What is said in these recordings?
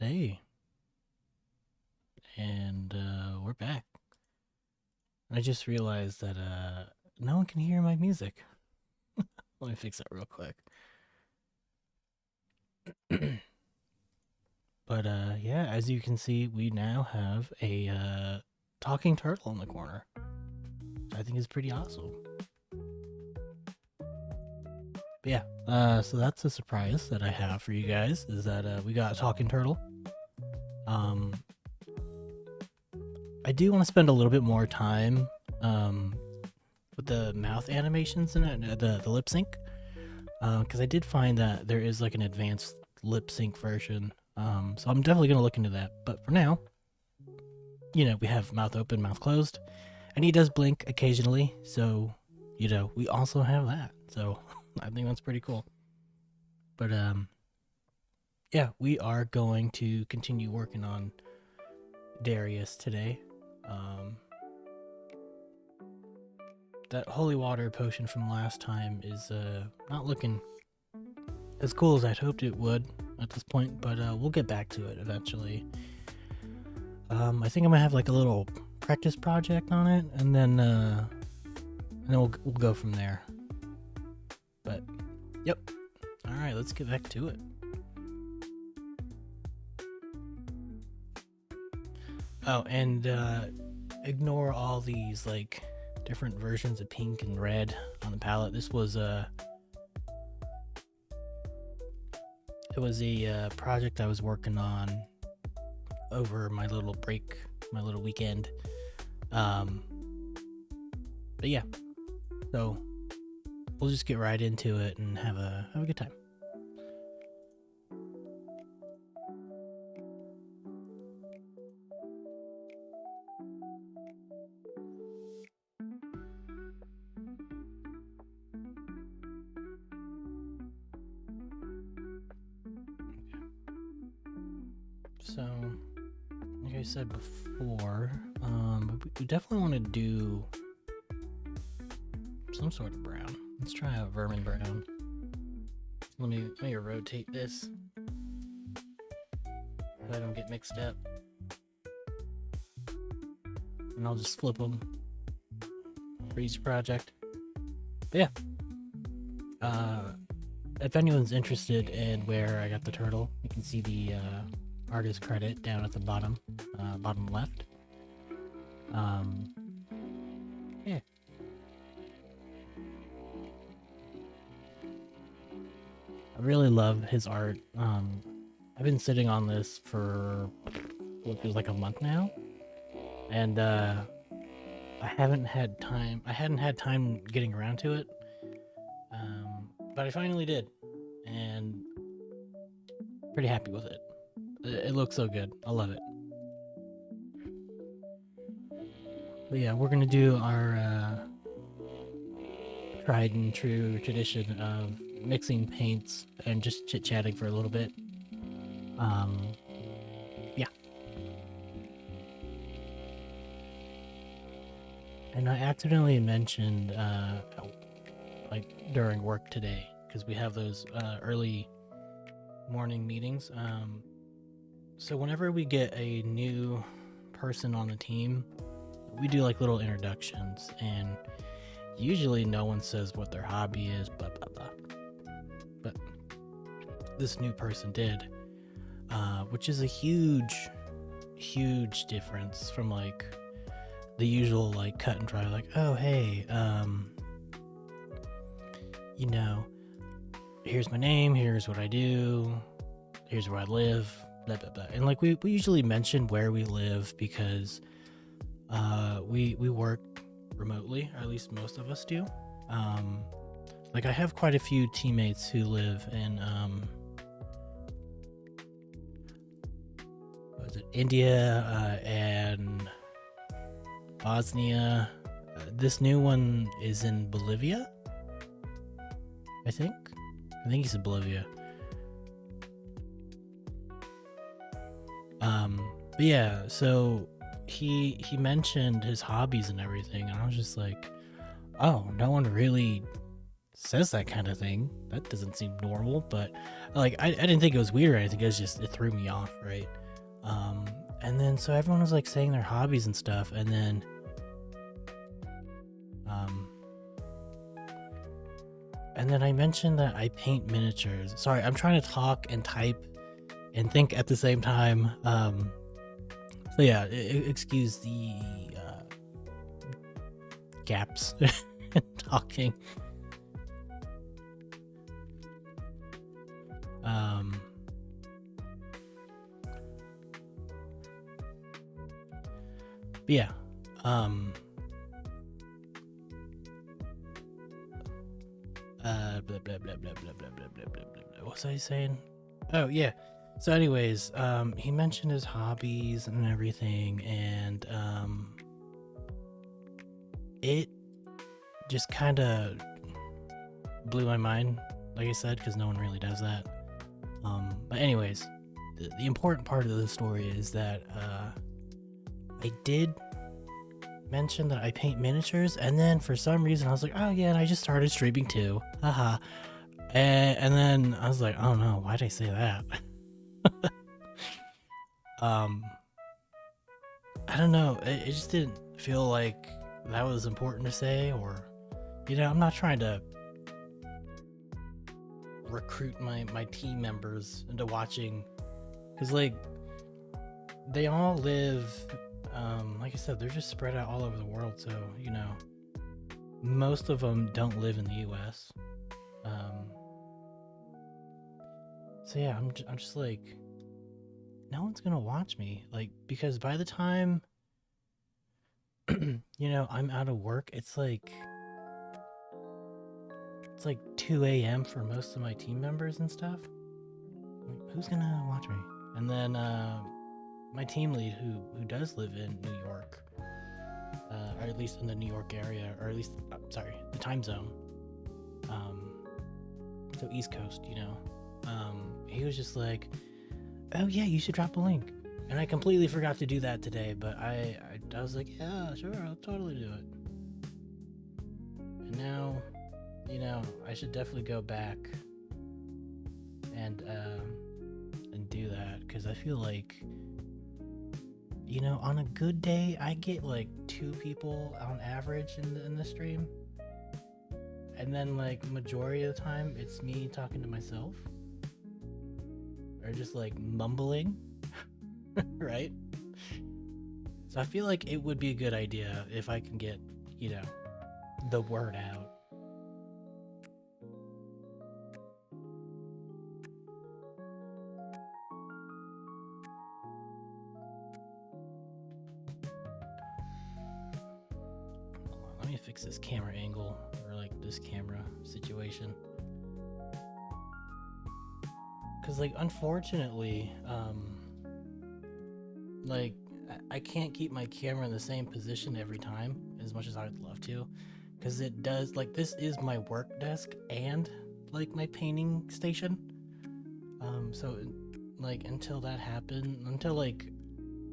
Hey, and we're back. I just realized that no one can hear my music. Let me fix that real quick. But yeah, as you can see, we now have a talking turtle in the corner. I think is pretty awesome. But yeah, so that's a surprise that I have for you guys is that we got a talking turtle. Um, I do want to spend a little bit more time with the mouth animations in it, the lip sync, because I did find that there is like an advanced lip sync version. So I'm definitely gonna look into that. But for now, we have mouth open, mouth closed, and he does blink occasionally. So we also have that. So I think that's pretty cool. But yeah, we are going to continue working on Darius today. That holy water potion from last time is not looking as cool as I'd hoped it would at this point, but we'll get back to it eventually. I think I'm gonna have like a little practice project on it, and then we'll go from there. But yep. All right, let's get back to it. Oh, and ignore all these like different versions of pink and red on the palette. This was it was a project I was working on over my little break, my little weekend. But yeah, so we'll just get right into it and have a good time. So, like I said before, we definitely want to do some sort of brown. Let's try a vermin brown. Let me rotate this so I don't get mixed up, and I'll just flip them for each project. But yeah, if anyone's interested in where I got the turtle, you can see the artist credit down at the bottom left. Yeah. I really love his art. I've been sitting on this for what feels like a month now, and I hadn't had time getting around to it, but I finally did, and pretty happy with it. It looks so good. I love it. But yeah, we're gonna do our tried and true tradition of mixing paints and just chit-chatting for a little bit. Yeah. And I accidentally mentioned like during work today, because we have those early morning meetings. So whenever we get a new person on the team, we do like little introductions, and usually no one says what their hobby is, blah blah blah. But this new person did, which is a huge difference from like the usual like cut and dry, like, oh hey, here's my name, here's what I do, here's where I live, blah blah blah. And like we usually mention where we live because we work remotely, or at least most of us do. Like I have quite a few teammates who live in India and Bosnia. This new one is in Bolivia, I think he's in Bolivia. But yeah, so he mentioned his hobbies and everything, and I was just like, oh, no one really says that kind of thing. That doesn't seem normal, but like I didn't think it was weird or anything. It was just, it threw me off, right? And then so everyone was like saying their hobbies and stuff, and then I mentioned that I paint miniatures. Sorry, I'm trying to talk and type and think at the same time. So yeah, excuse the gaps in talking. But yeah, blah, blah, blah, blah, blah, blah, blah, blah, blah, blah. What was I saying? Oh yeah. So anyways, he mentioned his hobbies and everything, and it just kind of blew my mind, like I said, because no one really does that. But anyways, the important part of the story is that I did mention that I paint miniatures, and then for some reason I was like, oh yeah, and I just started streaming too, haha. And then I was like, oh no, why'd I say that? I don't know, it just didn't feel like that was important to say, or, you know, I'm not trying to recruit my team members into watching, because like they all live, like I said, they're just spread out all over the world, so you know, most of them don't live in the US. So yeah, I'm just like, no one's gonna watch me, like, because by the time you know, I'm out of work, it's like 2 a.m. for most of my team members and stuff. Like, who's gonna watch me? And then my team lead, who does live in New York, or at least in the New York area, or at least, sorry, the time zone, so East Coast, you know, he was just like, oh yeah, you should drop a link. And I completely forgot to do that today, but I was like, yeah, sure, I'll totally do it. And now, you know, I should definitely go back and do that, because I feel like, you know, on a good day, I get like 2 people on average in the stream. And then like majority of the time, it's me talking to myself. Or just like mumbling. Right? So I feel like it would be a good idea if I can get, you know, the word out. Let me fix this camera angle, or like this camera situation. Because like, unfortunately, like, I can't keep my camera in the same position every time, as much as I would love to, because it does, like, this is my work desk and like my painting station. So like, until that happens, until like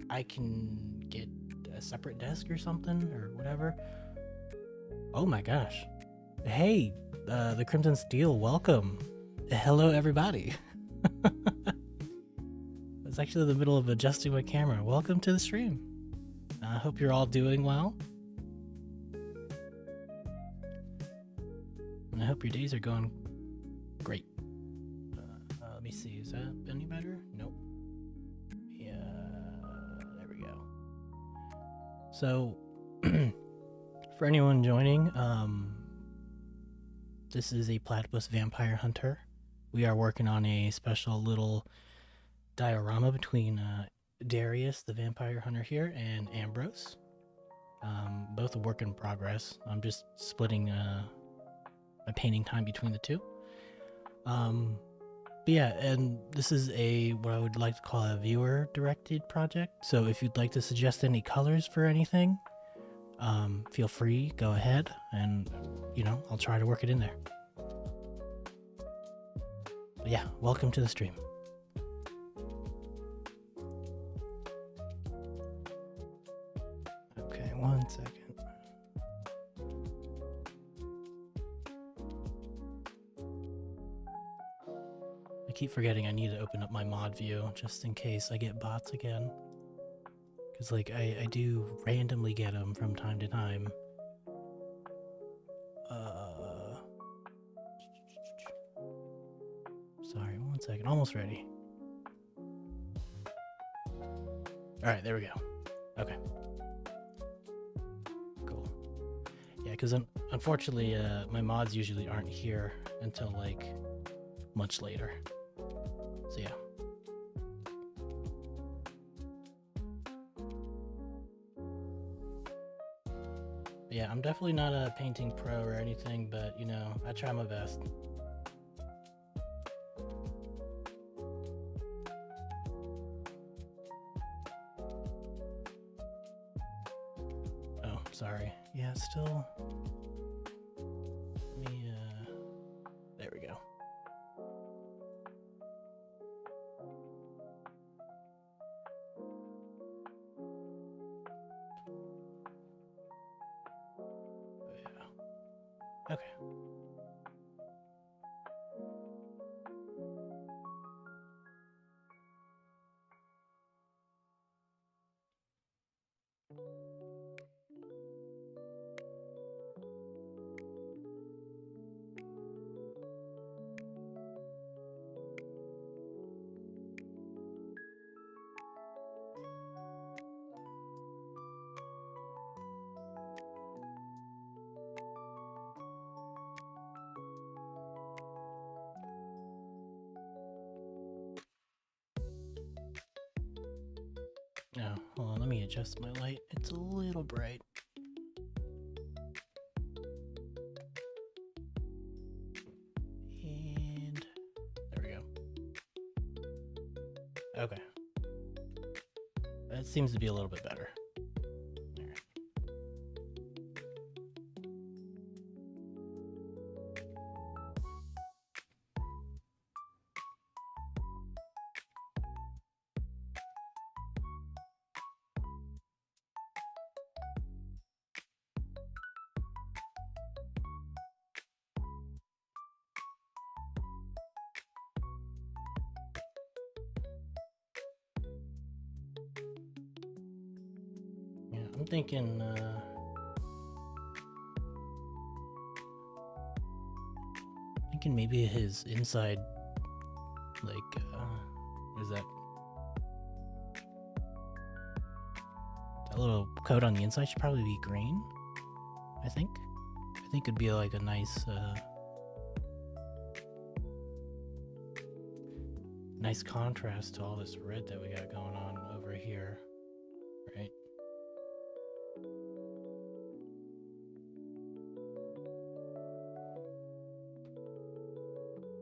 I can get a separate desk or something or whatever. Oh my gosh. Hey, the Crimson Steel, welcome. Hello everybody. It's actually the middle of adjusting my camera. Welcome to the stream. I hope you're all doing well. And I hope your days are going great. Let me see, is that any better? Nope. Yeah, there we go. So, for anyone joining, this is a Platypus Vampire Hunter. We are working on a special little diorama between Darius, the Vampire Hunter here, and Ambrose. Both a work in progress. I'm just splitting my painting time between the two. But yeah, and this is what I would like to call a viewer-directed project. So if you'd like to suggest any colors for anything, feel free, go ahead, and, you know, I'll try to work it in there. But yeah, welcome to the stream. Okay, 1 second. keep forgetting I need to open up my mod view just in case I get bots again. Because, like, I do randomly get them from time to time. Sorry, 1 second. Almost ready. Alright, there we go. Okay. Cool. Yeah, because unfortunately, my mods usually aren't here until, like, much later. So, yeah. But yeah, I'm definitely not a painting pro or anything, but, you know, I try my best. Oh, sorry. Yeah, still... Let me, there we go. Okay. Oh, hold on, let me adjust my light. It's a little bright. And there we go. Okay. That seems to be a little bit better. There. Yeah, I'm thinking, maybe his inside, like, what is that? That little coat on the inside should probably be green, I think. I think it'd be like a nice, nice contrast to all this red that we got going on over here, right?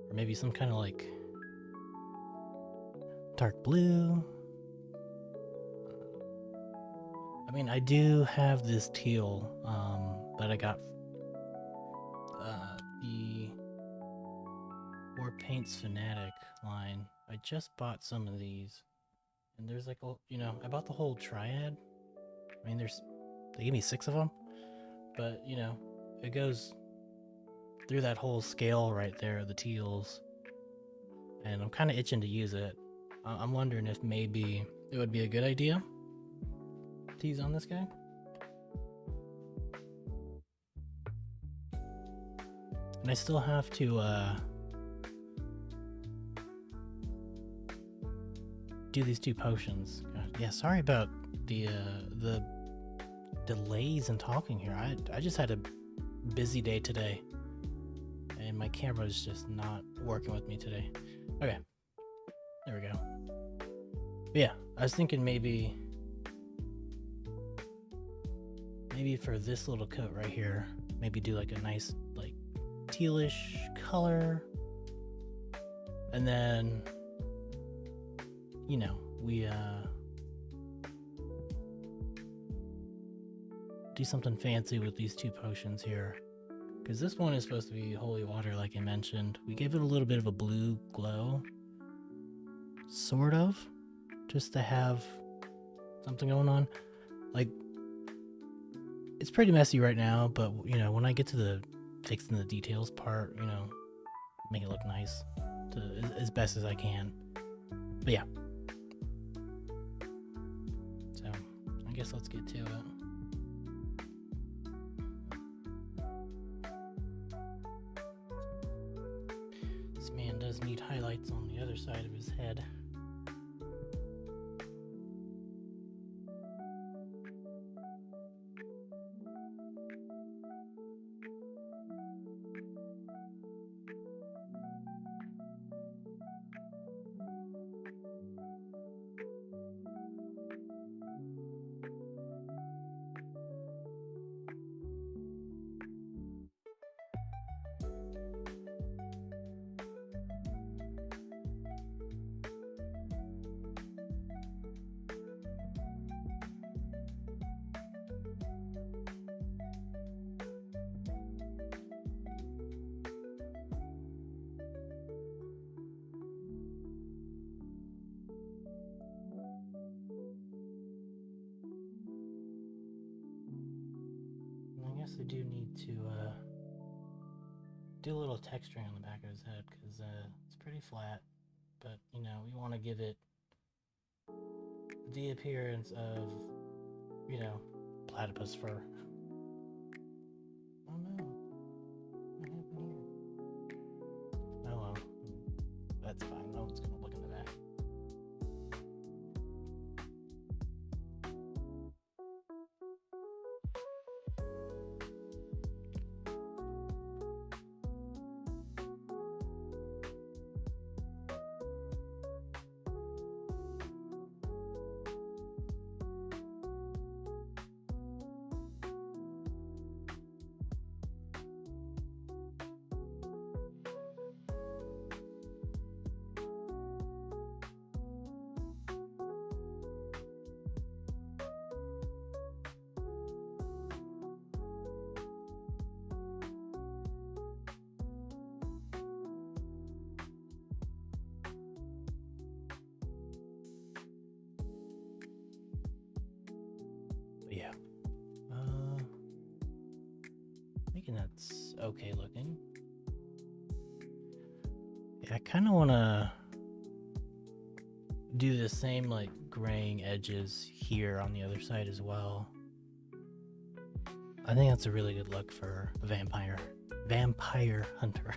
Or maybe some kind of like dark blue. I mean, I do have this teal that I got the War Paints Fanatic line. I just bought some of these, and there's like, you know, I bought the whole triad. I mean, they gave me 6 of them, but you know, it goes through that whole scale right there, the teals, and I'm kind of itching to use it. I'm wondering if maybe it would be a good idea to use on this guy. And I still have to do these 2 potions. God, yeah, sorry about the delays in talking here. I just had a busy day today, and my camera is just not working with me today. Okay, there we go. But yeah, I was thinking maybe for this little coat right here, maybe do like a nice like tealish color, and then, you know, we do something fancy with these 2 potions here, because this one is supposed to be holy water, like I mentioned. We gave it a little bit of a blue glow, sort of, just to have something going on. Like, it's pretty messy right now, but you know, when I get to the fixing the details part, you know, make it look nice. as best as I can. But yeah. So I guess let's get to it. This man does need highlights on the other side of his head. I do need to do a little texturing on the back of his head because it's pretty flat, but you know, we want to give it the appearance of, you know, platypus fur. Oh no, what happened here? Oh well, that's fine. No one's gonna look in the back. Yeah, thinking that's okay looking. Yeah, I kind of want to do the same like graying edges here on the other side as well. I think that's a really good look for a vampire hunter.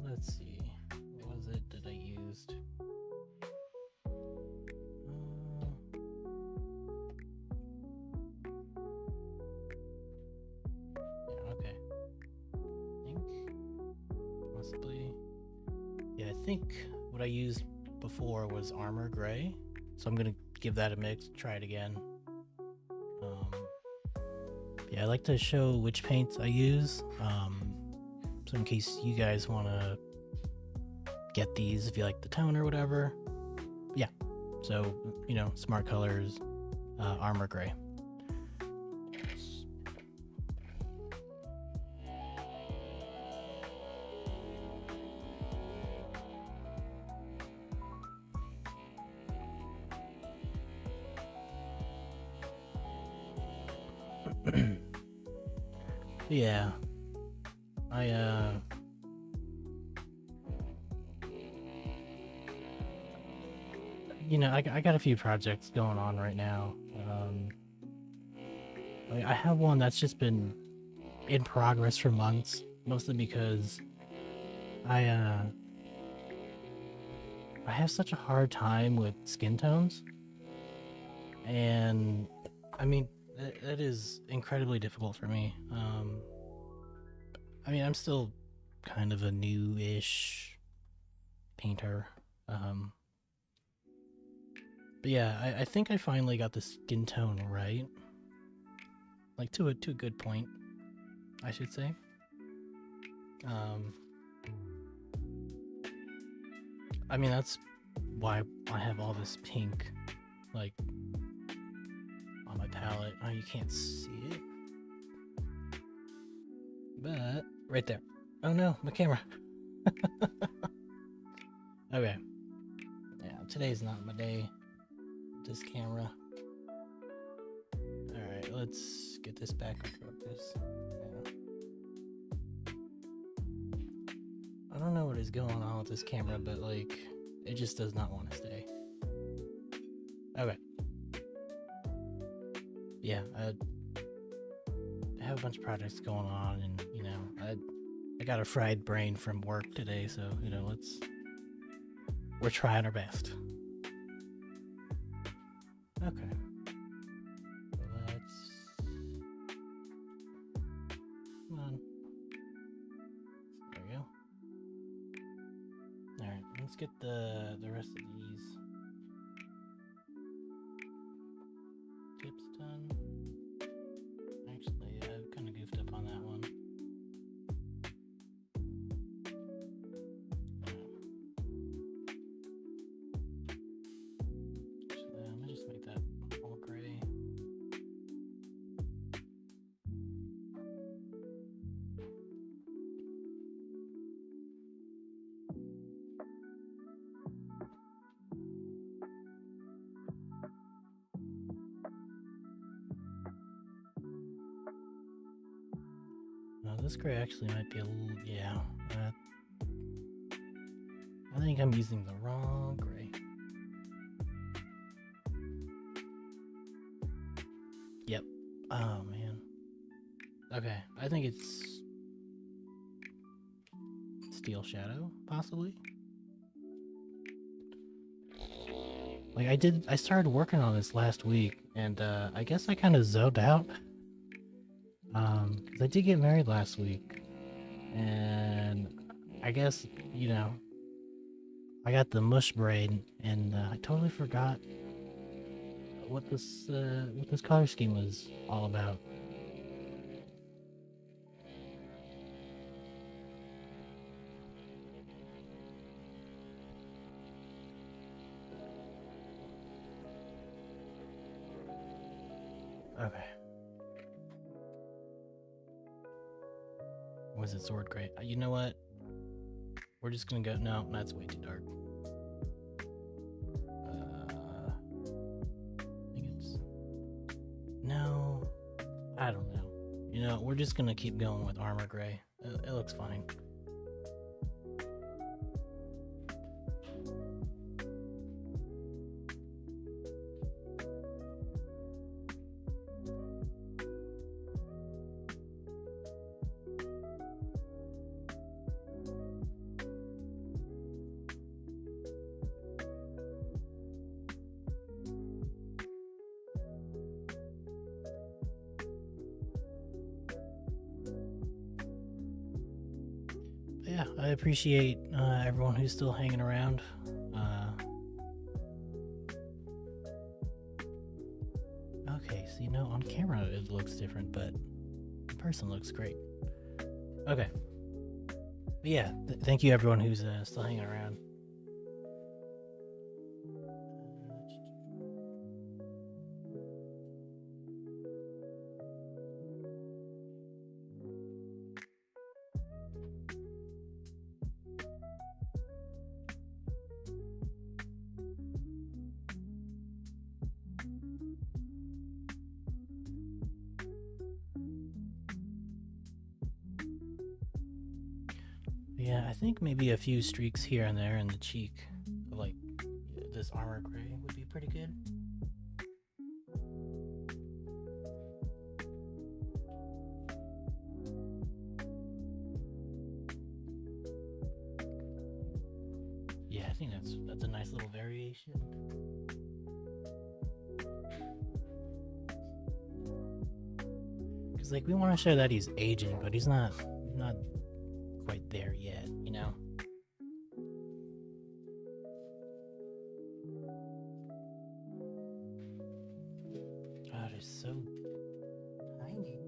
Let's see, what was it that I used? Yeah, okay. I think possibly. Yeah, I think what I used before was Armor Gray, so I'm gonna give that a mix. Try it again. Yeah, I like to show which paints I use. So in case you guys want to get these, if you like the tone or whatever. Yeah, so, you know, Smart Colors, Armor Gray. Yeah, you know, I got a few projects going on right now. I have one that's just been in progress for months, mostly because I have such a hard time with skin tones, and I mean that is incredibly difficult for me. I mean, I'm still kind of a new-ish painter. But yeah, I think I finally got the skin tone right. Like to a good point, I should say. I mean, that's why I have all this pink, like, on my palette. Oh, you can't see it. But, right there. Oh no, my camera. Okay. Yeah, today's not my day. This camera. Alright, let's get this back on focus. Yeah. I don't know what is going on with this camera, but like, it just does not want to stay. Okay. Yeah, I have a bunch of projects going on, and you know, I got a fried brain from work today, so you know, we're trying our best. Okay. Come on. There we go. Alright, let's get the rest of these tips done. Actually, I kind of goofed up on that one. Actually, I'm gonna just make that all gray. No, this gray actually might be a little, yeah. I think I'm using the wrong gray. Yep. Oh, man. Okay, I think it's Steel Shadow, possibly? Like, I started working on this last week, and I guess I kind of zoned out. Because I did get married last week, and I guess, you know, I got the mush braid, and I totally forgot what this color scheme was all about. Okay. Was it sword gray? You know what? We're just gonna go. No, that's way too dark. I think it's. No, I don't know. You know, we're just gonna keep going with armor gray. It looks fine. Yeah, I appreciate everyone who's still hanging around. Okay, so you know, on camera it looks different, but in person looks great. Okay. But yeah, thank you everyone who's still hanging around. Yeah, I think maybe a few streaks here and there in the cheek of like this armor gray would be pretty good. Yeah, I think that's a nice little variation. Cause like we want to show that he's aging, but he's not quite there yet, you know. God, it's so tiny.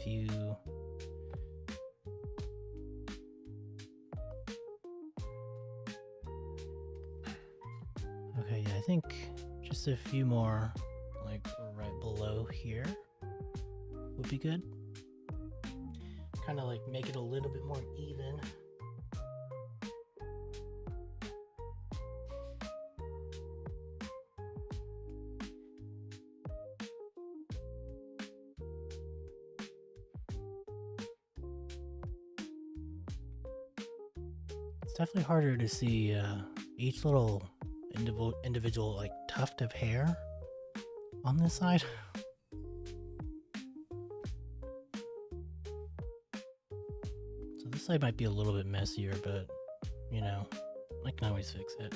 if you... Okay, yeah, I think just a few more, like right below here would be good. Kind of like make it a little bit more even. It's definitely harder to see each little individual like tuft of hair on this side. So this side might be a little bit messier, but you know, I can always fix it.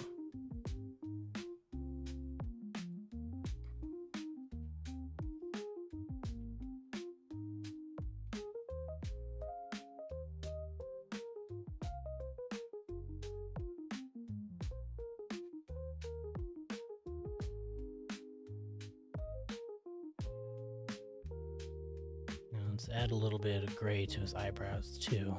Let's add a little bit of gray to his eyebrows too.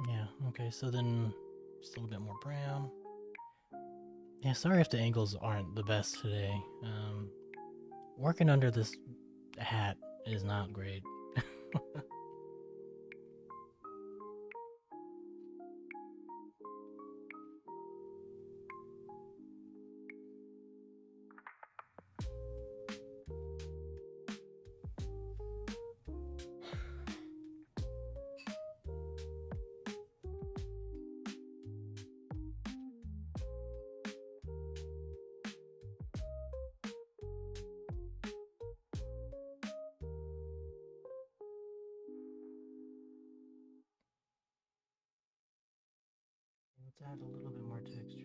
Yeah, okay, so then just a little bit more brown. Yeah, sorry if the angles aren't the best today. Working under this hat is not great. Let's add a little bit more texture.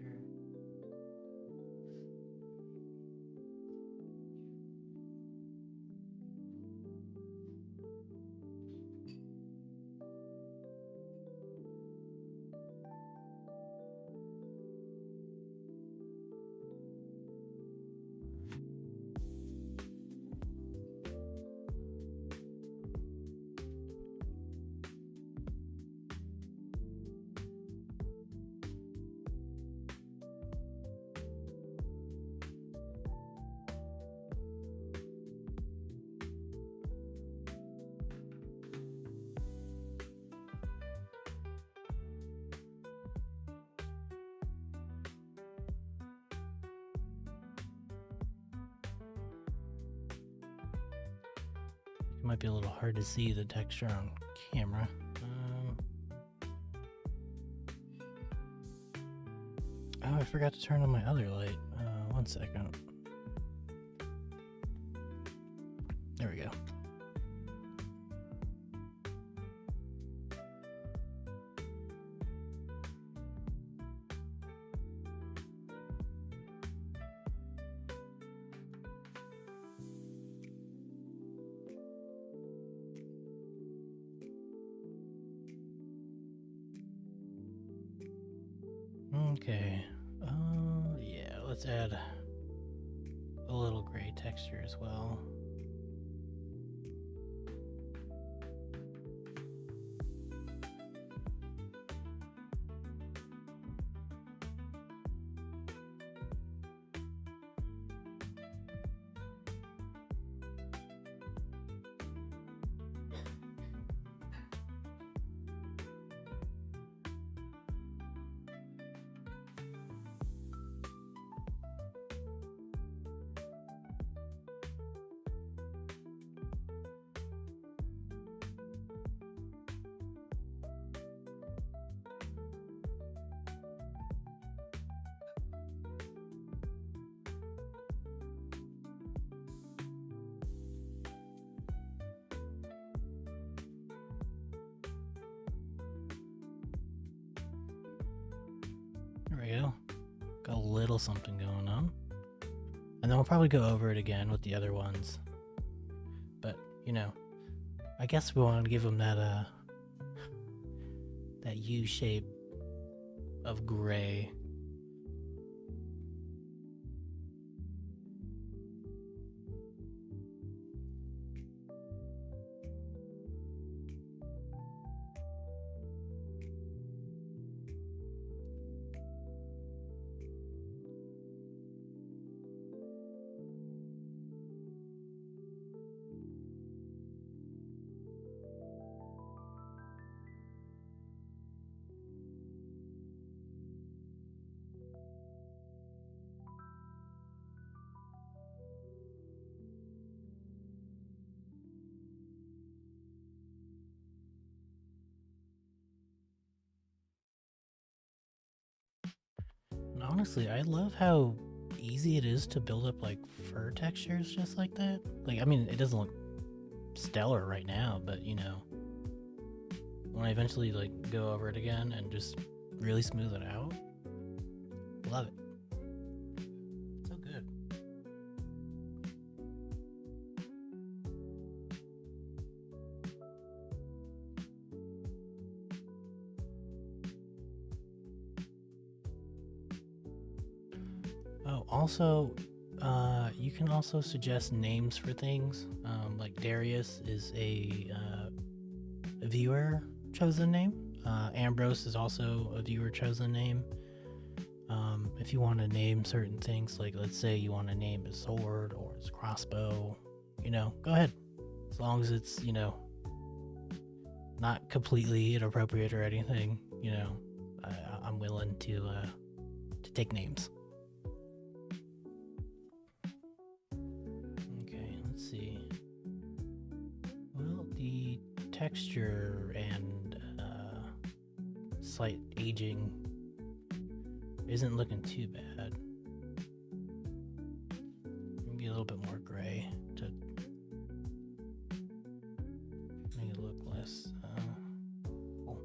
It might be a little hard to see the texture on camera. Oh, I forgot to turn on my other light. 1 second. There we go. Okay, yeah, let's add a little gray texture as well. There we go. Got a little something going on. And then we'll probably go over it again with the other ones. But, you know, I guess we want to give them that that U shape of gray. And honestly, I love how easy it is to build up like fur textures just like that. Like, I mean, it doesn't look stellar right now, but you know, when I eventually like go over it again and just really smooth it out, love it. So good. Oh, also, you can also suggest names for things. Like Darius is a viewer chosen name. Ambrose is also a viewer chosen name. If you want to name certain things, like let's say you want to name his sword or his crossbow, you know, go ahead. As long as it's, you know, not completely inappropriate or anything, you know, I'm willing to take names. Okay, let's see. Well, the texture and slight aging isn't looking too bad. Maybe a little bit more gray to make it look less cool.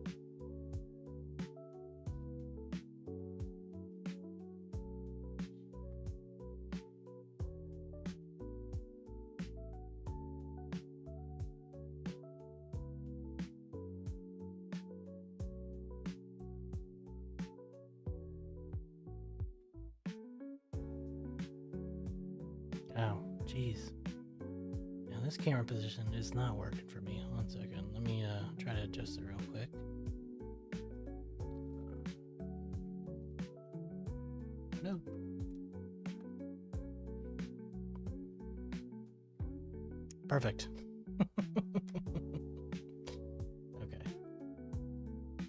Oh, jeez. Now this camera position is not working for me. 1 second. Let me try to adjust it real quick. No. Perfect. Okay.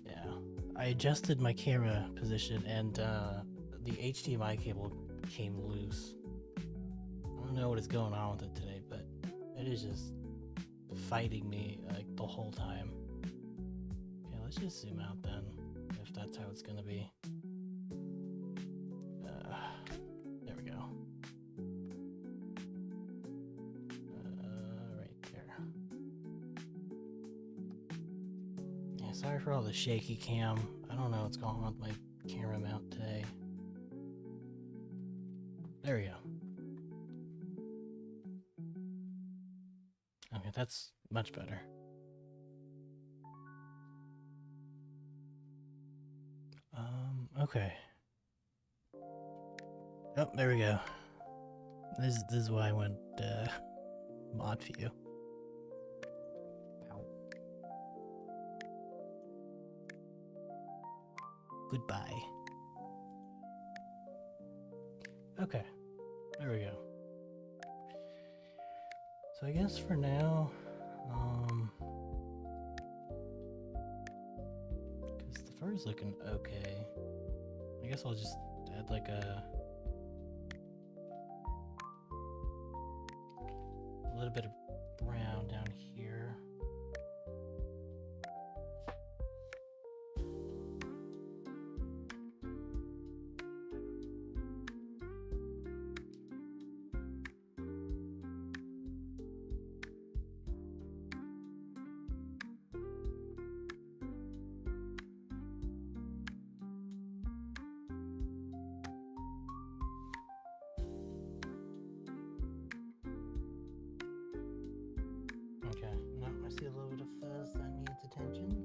Yeah. I adjusted my camera position and the HDMI cable came loose. I don't know what is going on with it today, but it is just fighting me like the whole time. Okay, let's just zoom out then, if that's how it's gonna be. There we go. Right there. Yeah, sorry for all the shaky cam. I don't know what's going on with my camera mount today. There we go. Okay, that's much better. Okay. Oh, there we go. This is why I went mod view. Ow. Goodbye. Okay, there we go. So I guess for now, because the fur is looking okay, I guess I'll just add like a little bit of brown down here. see a little bit of fuzz that needs attention.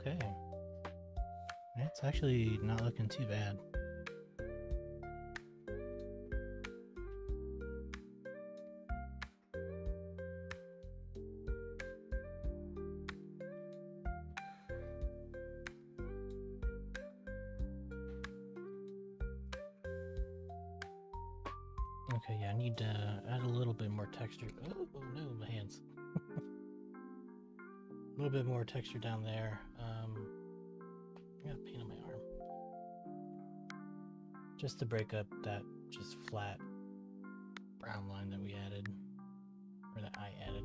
Okay. It's actually not looking too bad. Okay, yeah, I need to add a little bit more texture. Oh no, my hands. A little bit more texture down there. I got paint on my arm. Just to break up that just flat brown line that we added, or that I added.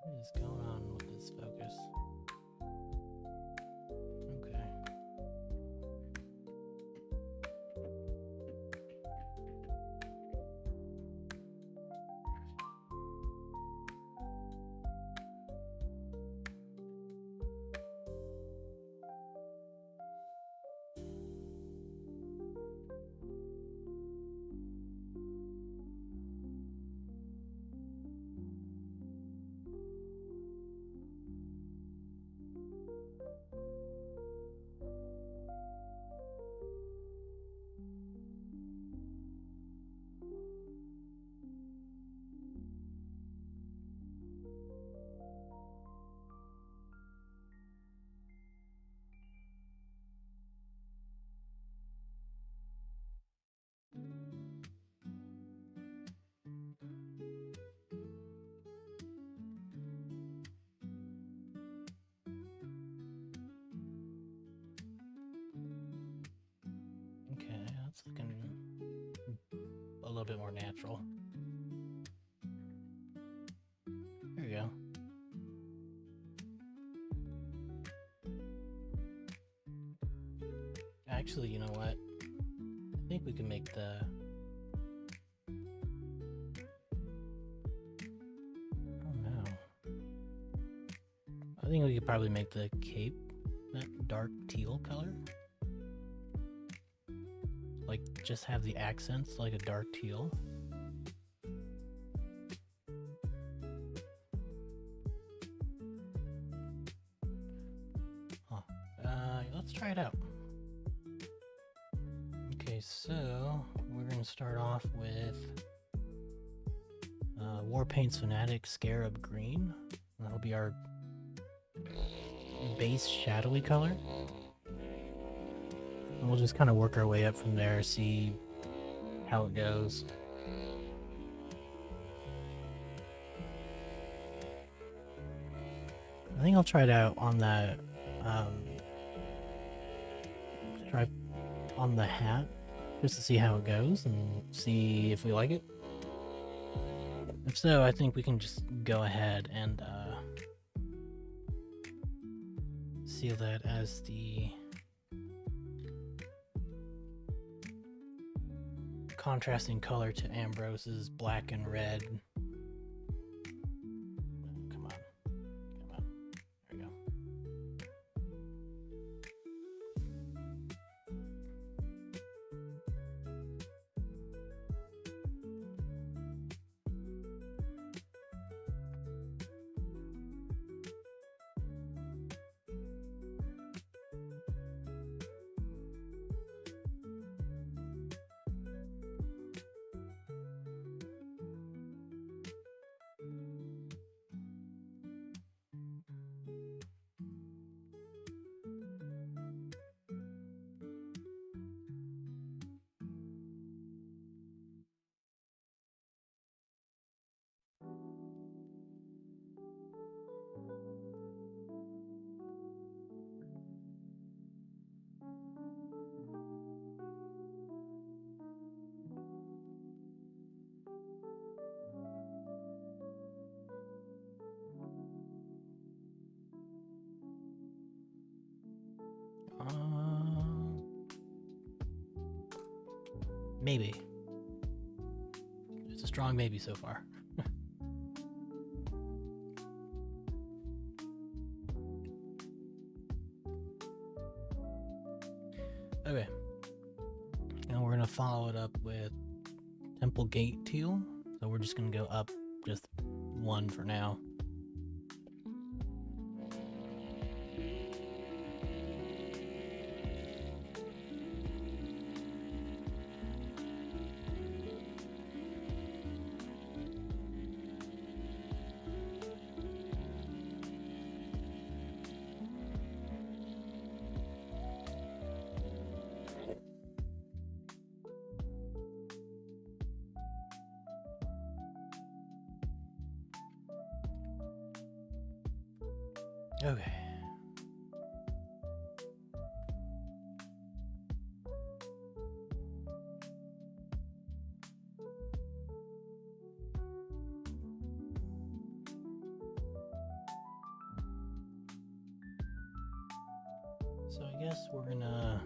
What is going on with this focus? Okay. Okay, that's looking a little bit more natural. There we go. Actually, you know what? I think we can make the... Oh no. I think we could probably make the cape that dark teal color. Like, just have the accents like a dark teal. Huh. Let's try it out. Okay, so we're going to start off with Warpaint's Fanatic Scarab Green. That'll be our base shadowy color. And we'll just kind of work our way up from there, see how it goes. I think I'll try it out on that, try on the hat, just to see how it goes and see if we like it. If so, I think we can just go ahead and seal that as the contrasting color to Ambrose's black and red. Come on. Come on. There we go. Maybe. It's a strong maybe so far. Okay. Now we're gonna follow it up with Temple Gate Teal. So we're just gonna go up just one for now. Okay. So I guess we're gonna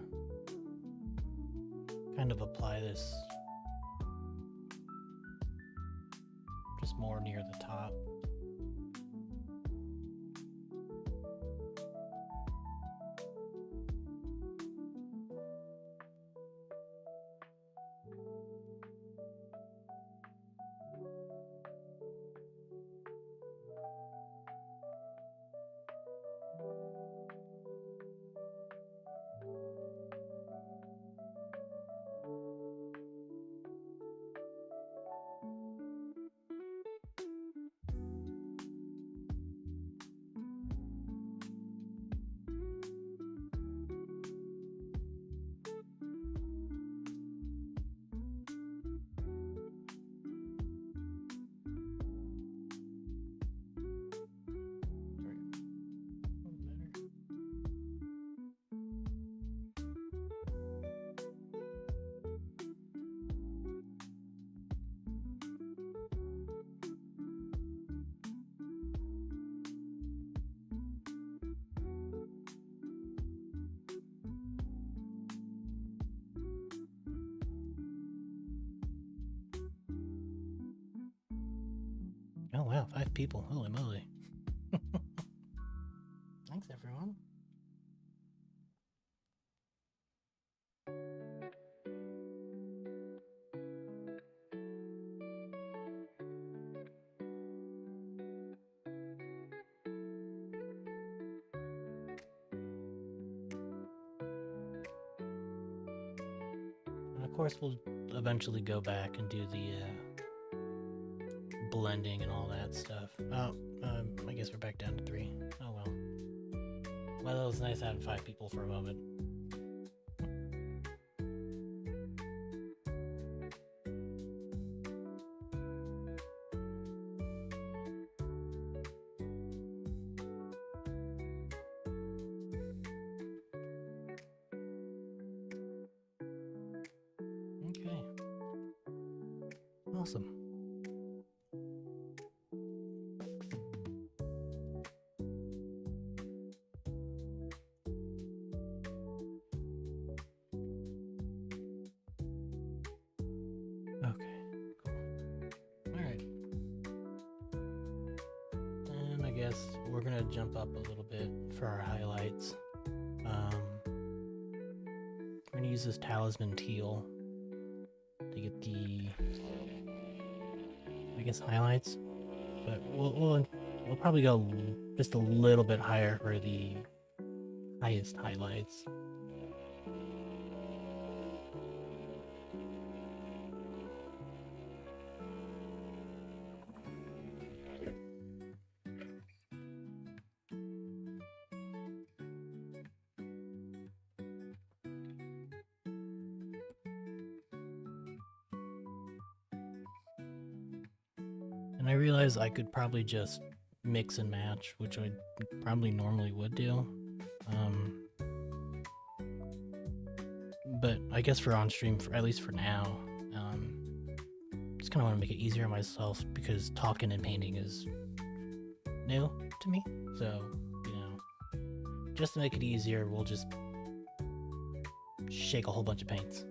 kind of apply this just more near the top. Oh wow, 5 people. Holy moly. Thanks everyone. And of course we'll eventually go back and do the blending and all that stuff. Oh, I guess we're back down to 3. Oh well. Well, it was nice having 5 people for a moment. Okay. Awesome. Okay, cool. Alright. And I guess we're gonna jump up a little bit for our highlights. We're gonna use this Talisman Teal to get the, I guess, highlights. But we'll probably go just a little bit higher for the highest highlights. And I realize I could probably just mix and match, which I probably normally would do. But I guess for on stream, at least for now, just kind of want to make it easier on myself because talking and painting is new to me. So, you know, just to make it easier, we'll just shake a whole bunch of paints.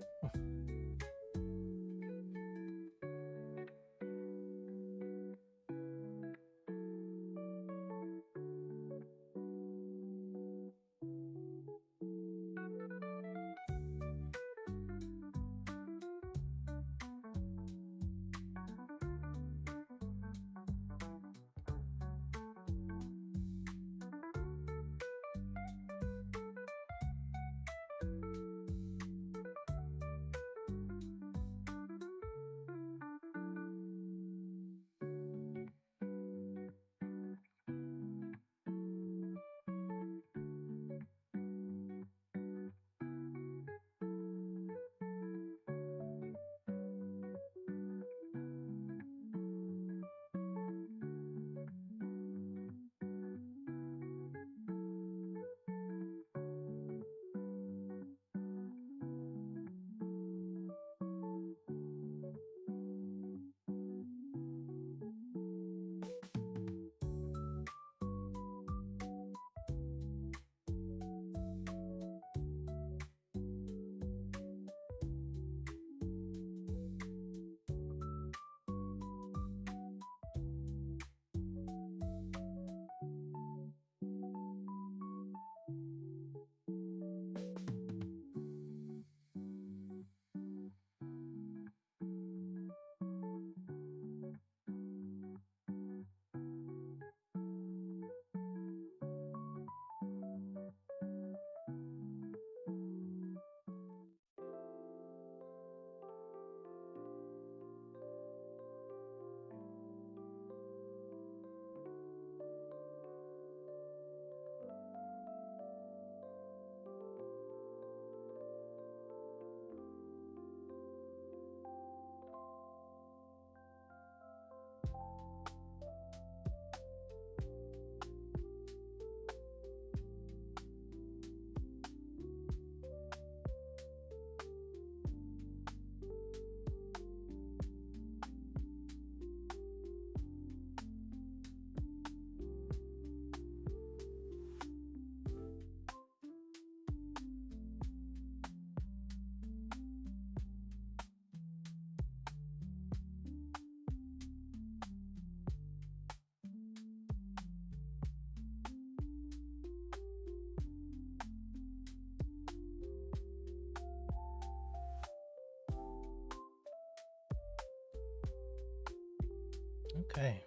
Okay.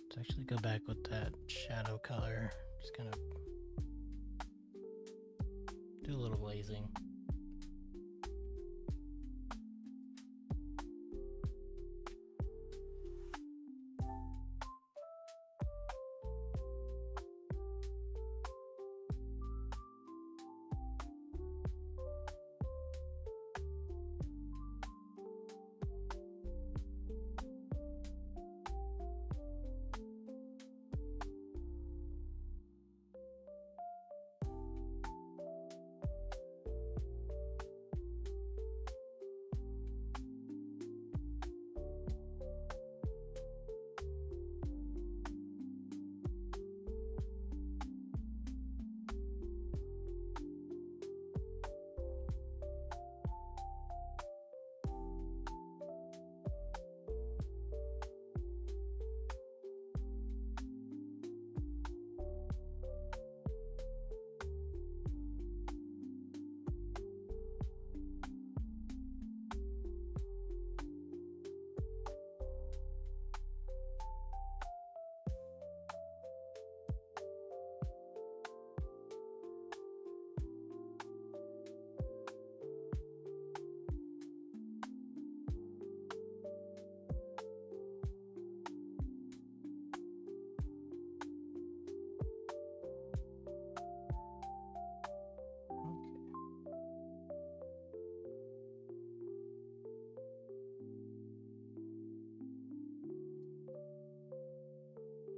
Let's actually go back with that shadow color. Just kind of do a little glazing.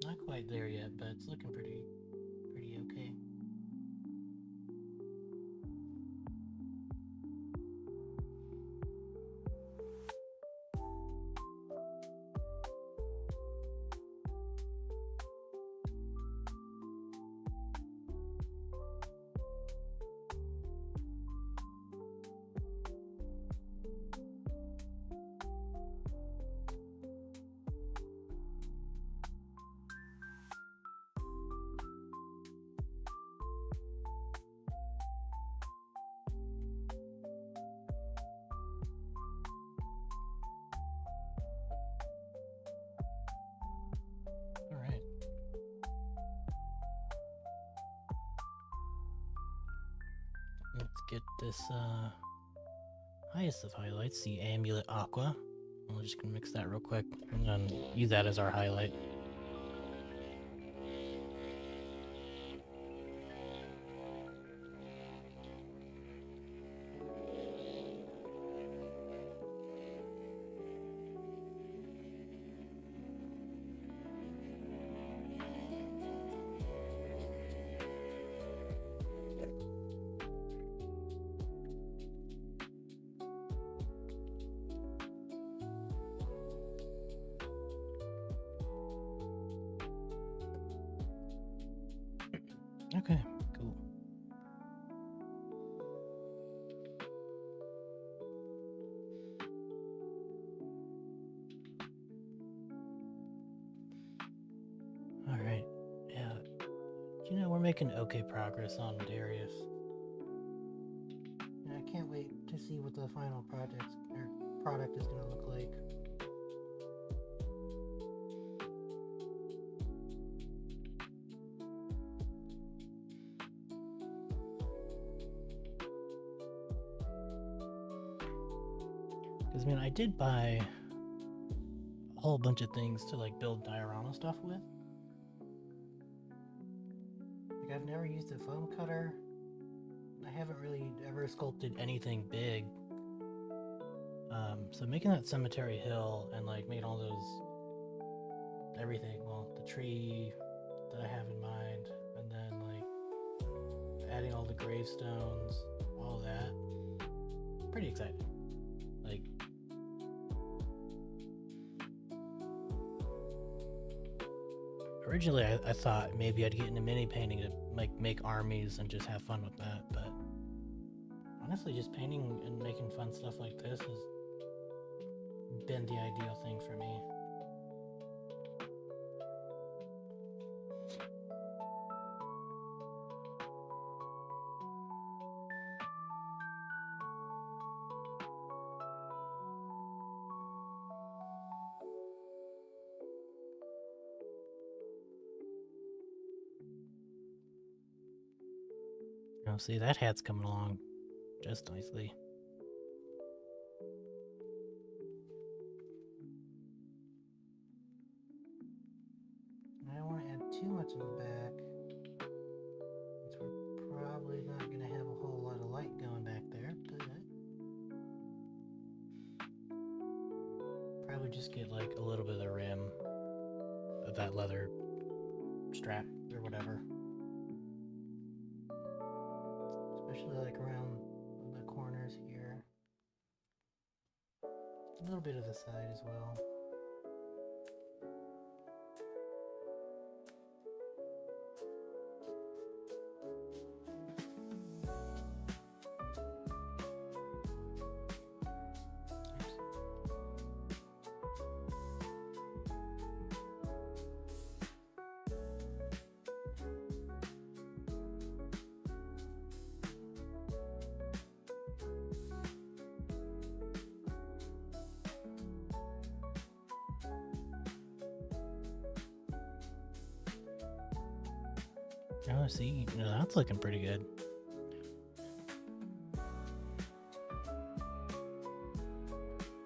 Not quite there yet, but it's looking pretty okay. All right. Let's get this highest of highlights, the Amulet Aqua. We're just gonna mix that real quick and then use that as our highlight. Okay, cool. All right, yeah. You know, we're making okay progress on Darius. And I can't wait to see what the final product is gonna look like. Because, I mean, I did buy a whole bunch of things to, like, build diorama stuff with. Like, I've never used a foam cutter. I haven't really ever sculpted anything big. So making that cemetery hill and, like, making all those... everything. Well, the tree that I have in mind. And then, like, adding all the gravestones. All that. Pretty excited. Like... Originally, I thought maybe I'd get into mini painting to like make armies and just have fun with that, but honestly, just painting and making fun stuff like this has been the ideal thing for me. Oh, see, that hat's coming along just nicely. I don't want to add too much on the back, since we're probably not going to have a whole lot of light going back there, but probably just get like a little bit of the rim of that leather strap or whatever. Especially like around the corners here. A little bit of the side as well. Oh, see, that's looking pretty good.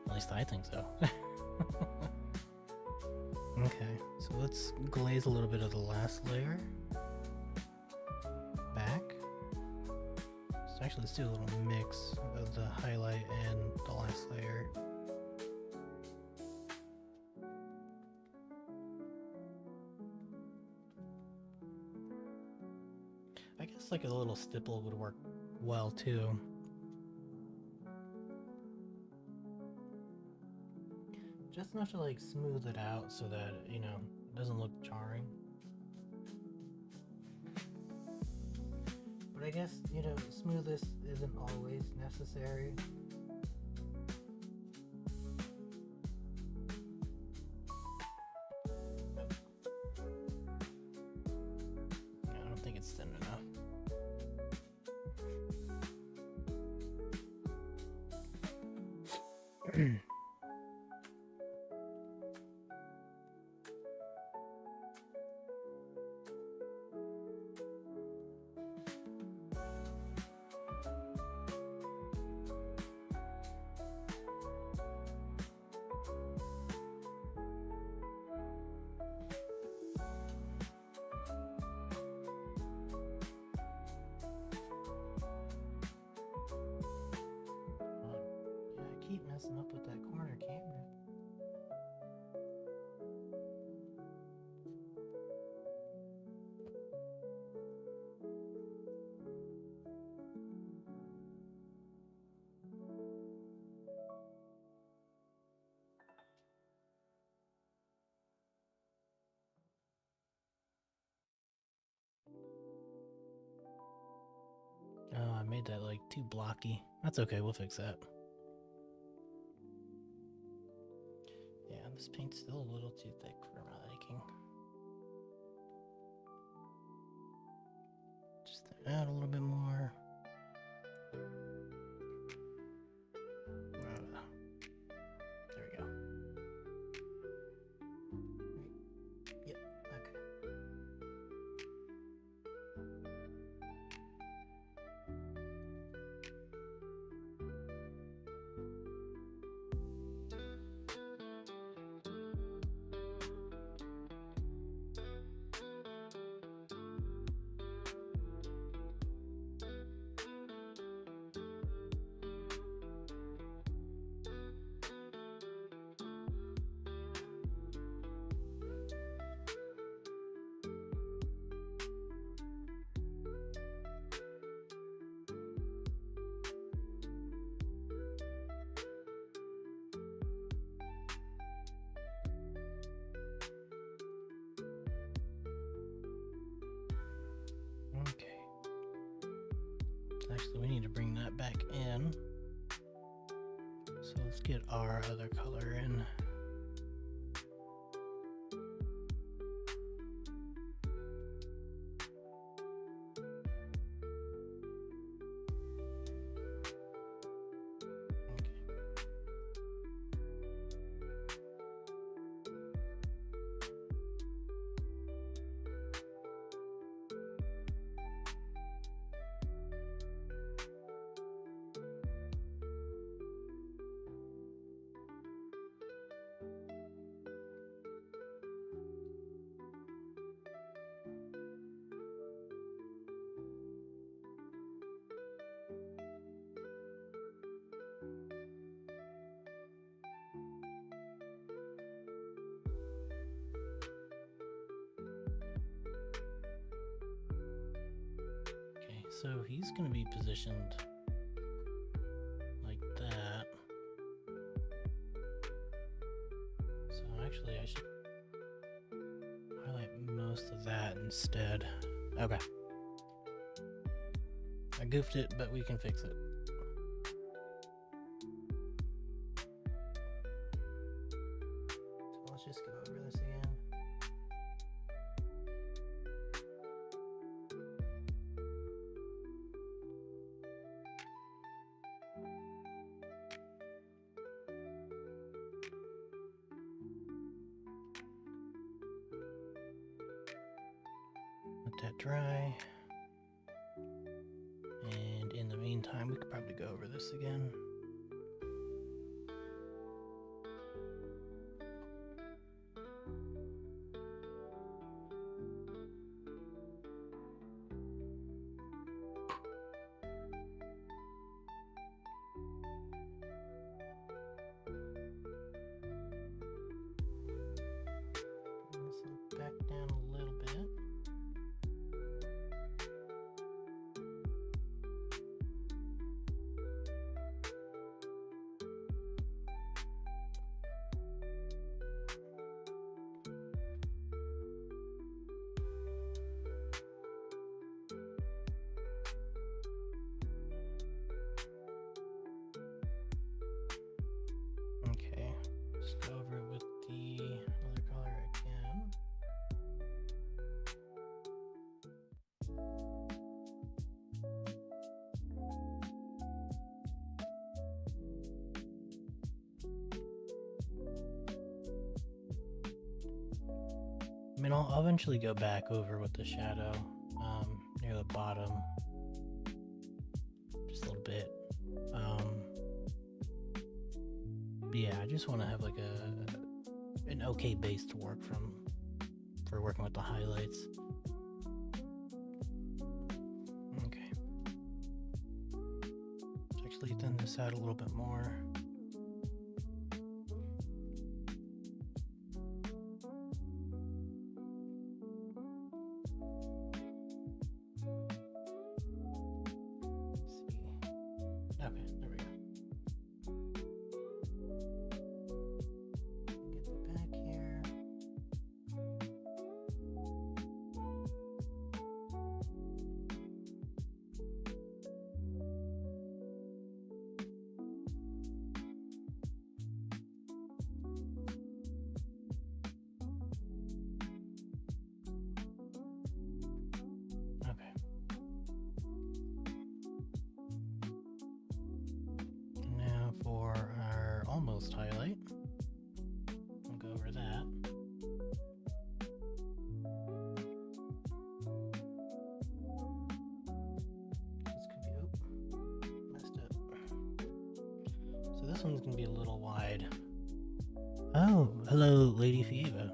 At least I think so. Okay, so let's glaze a little bit of the last layer back. So actually, let's do a little mix of the highlight and the last layer. I guess like a little stipple would work well too. Just enough to like smooth it out so that, it doesn't look jarring. But I guess, smoothness isn't always necessary. I don't think it's thin enough. Keep messing up with that corner camera. Oh, I made that like too blocky. That's okay, we'll fix that. Yeah, this paint's still a little too thick for my liking. Just add a little bit more. There we go. Yep, okay. Okay. Actually, we need to bring that back in. So let's get our other color in. So he's going to be positioned like that. So actually I should highlight most of that instead. Okay. I goofed it, but we can fix it. So let's just go over this again. Let that dry. And in the meantime, we could probably go over this again. This back down a little bit. Okay, let's go over it with the other color again. I mean, I'll eventually go back over with the shadow near the bottom, just a little bit. But yeah, I just want to have like an okay base to work from for working with the highlights. Okay, let's actually thin this out a little bit more. Highlight. We'll go over that. This could be messed up. So this one's gonna be a little wide. Oh, hello, Lady Fieva.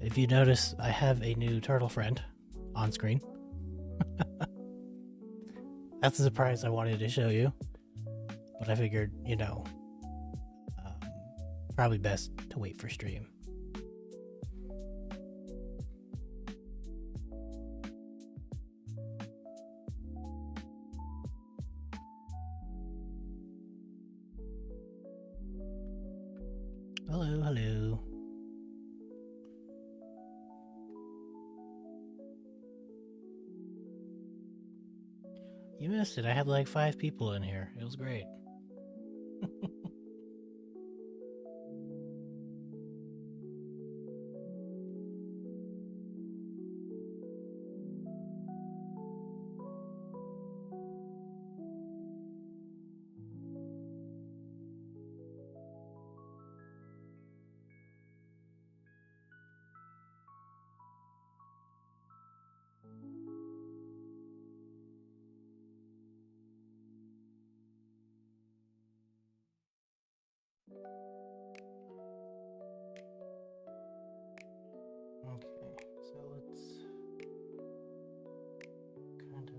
If you notice, I have a new turtle friend on screen. That's a surprise I wanted to show you. But I figured, you know, probably best to wait for stream. Hello, hello. You missed it. I had like 5 people in here. It was great. Okay, so let's kind of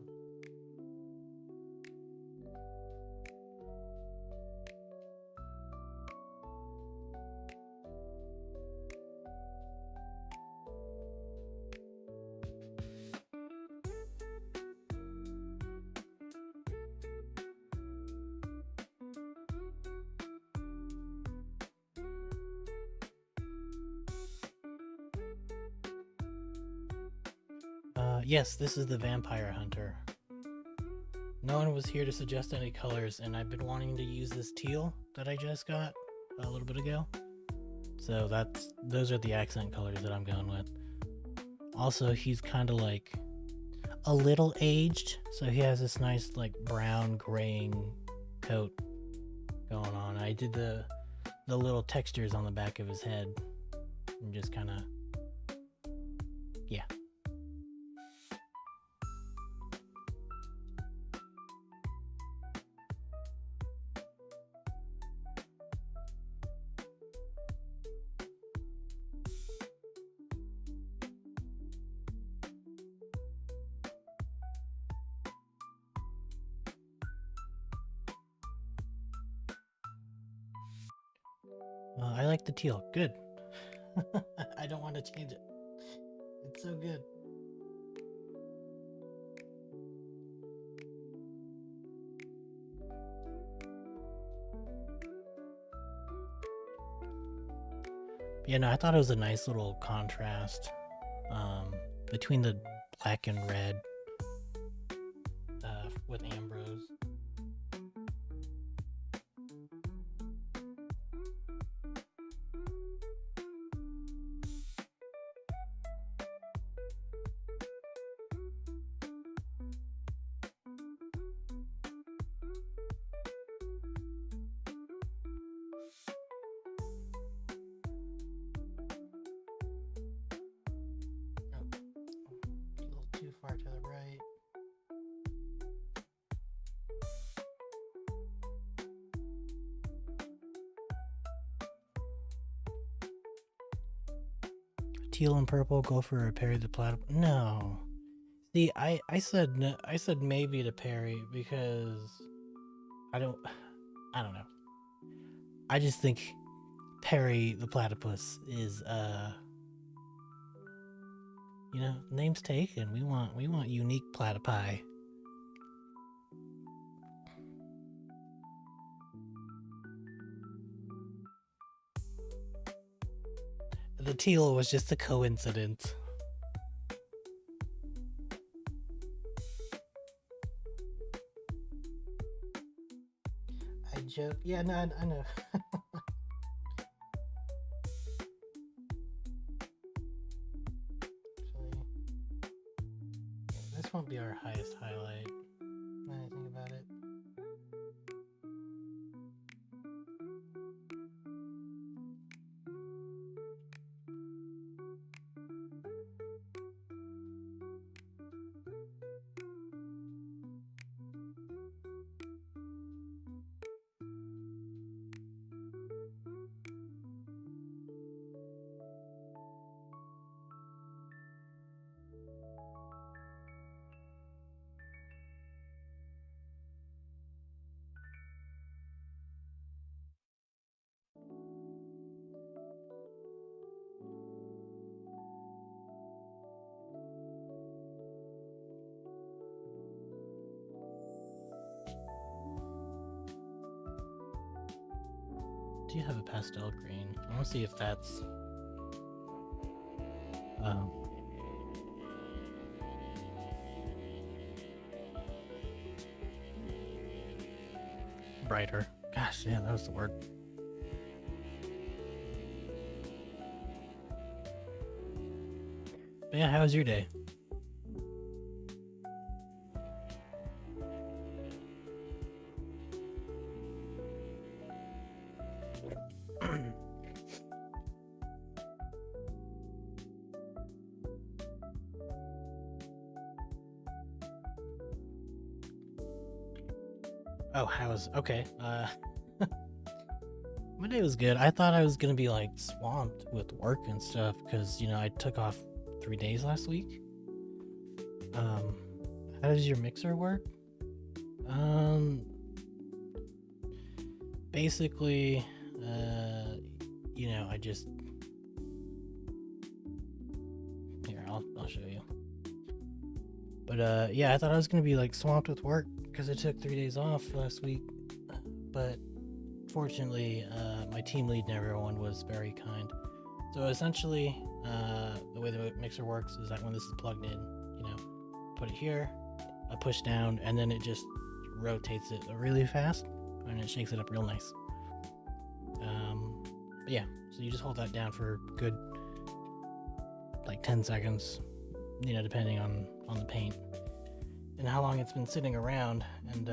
Yes, this is the Vampire Hunter. No one was here to suggest any colors, and I've been wanting to use this teal that I just got a little bit ago. So those are the accent colors that I'm going with. Also, he's kind of like a little aged, so he has this nice like brown graying coat going on. I did the little textures on the back of his head and just kind of, yeah. I like the teal. Good. I don't want to change it. It's so good. Yeah, no, I thought it was a nice little contrast between the black and red with Ambrose. Too far to the right. Teal and purple go for a Perry the Platypus. No. See, I said no, I said maybe to Perry because I don't know. I just think Perry the Platypus is you know, name's taken. We want unique platypi. The teal was just a coincidence. I joke. Yeah, no, I know. This won't be our highest highlight. Now I think about it. Do you have a pastel green? I want to see if that's brighter. Gosh, yeah, that was the word. But yeah, how was your day? Oh, how was okay. My day was good. I thought I was gonna be like swamped with work and stuff because, you know, I took off 3 days last week. How does your mixer work? Basically, you know, I just here, I'll show you. But yeah, I thought I was gonna be like swamped with work because I took 3 days off last week, but fortunately, my team lead and everyone was very kind. So essentially, the way the mixer works is that when this is plugged in, you know, put it here, I push down, and then it just rotates it really fast, and it shakes it up real nice. But yeah, so you just hold that down for good, like 10 seconds, you know, depending on the paint and how long it's been sitting around, and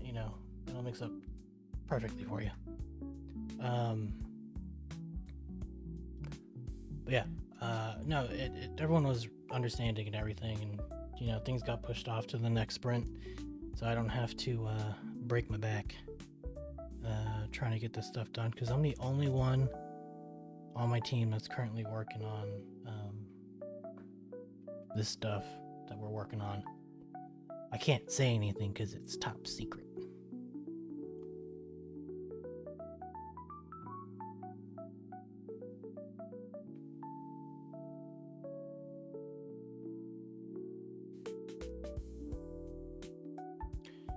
you know, it'll mix up perfectly for you. But yeah, no, everyone was understanding and everything, and you know, things got pushed off to the next sprint, so I don't have to break my back trying to get this stuff done, because I'm the only one on my team that's currently working on this stuff that we're working on. I can't say anything because it's top secret.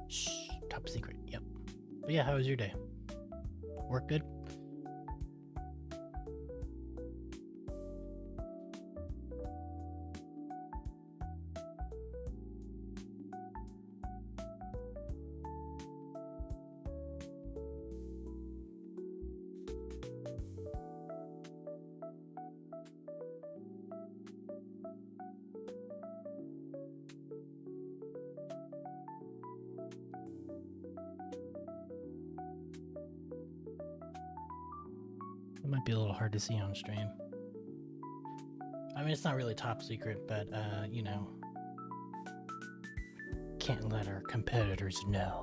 Shh, top secret, yep. But yeah, how was your day? Work good? It might be a little hard to see on stream. I mean, it's not really top secret, but, you know, can't let our competitors know.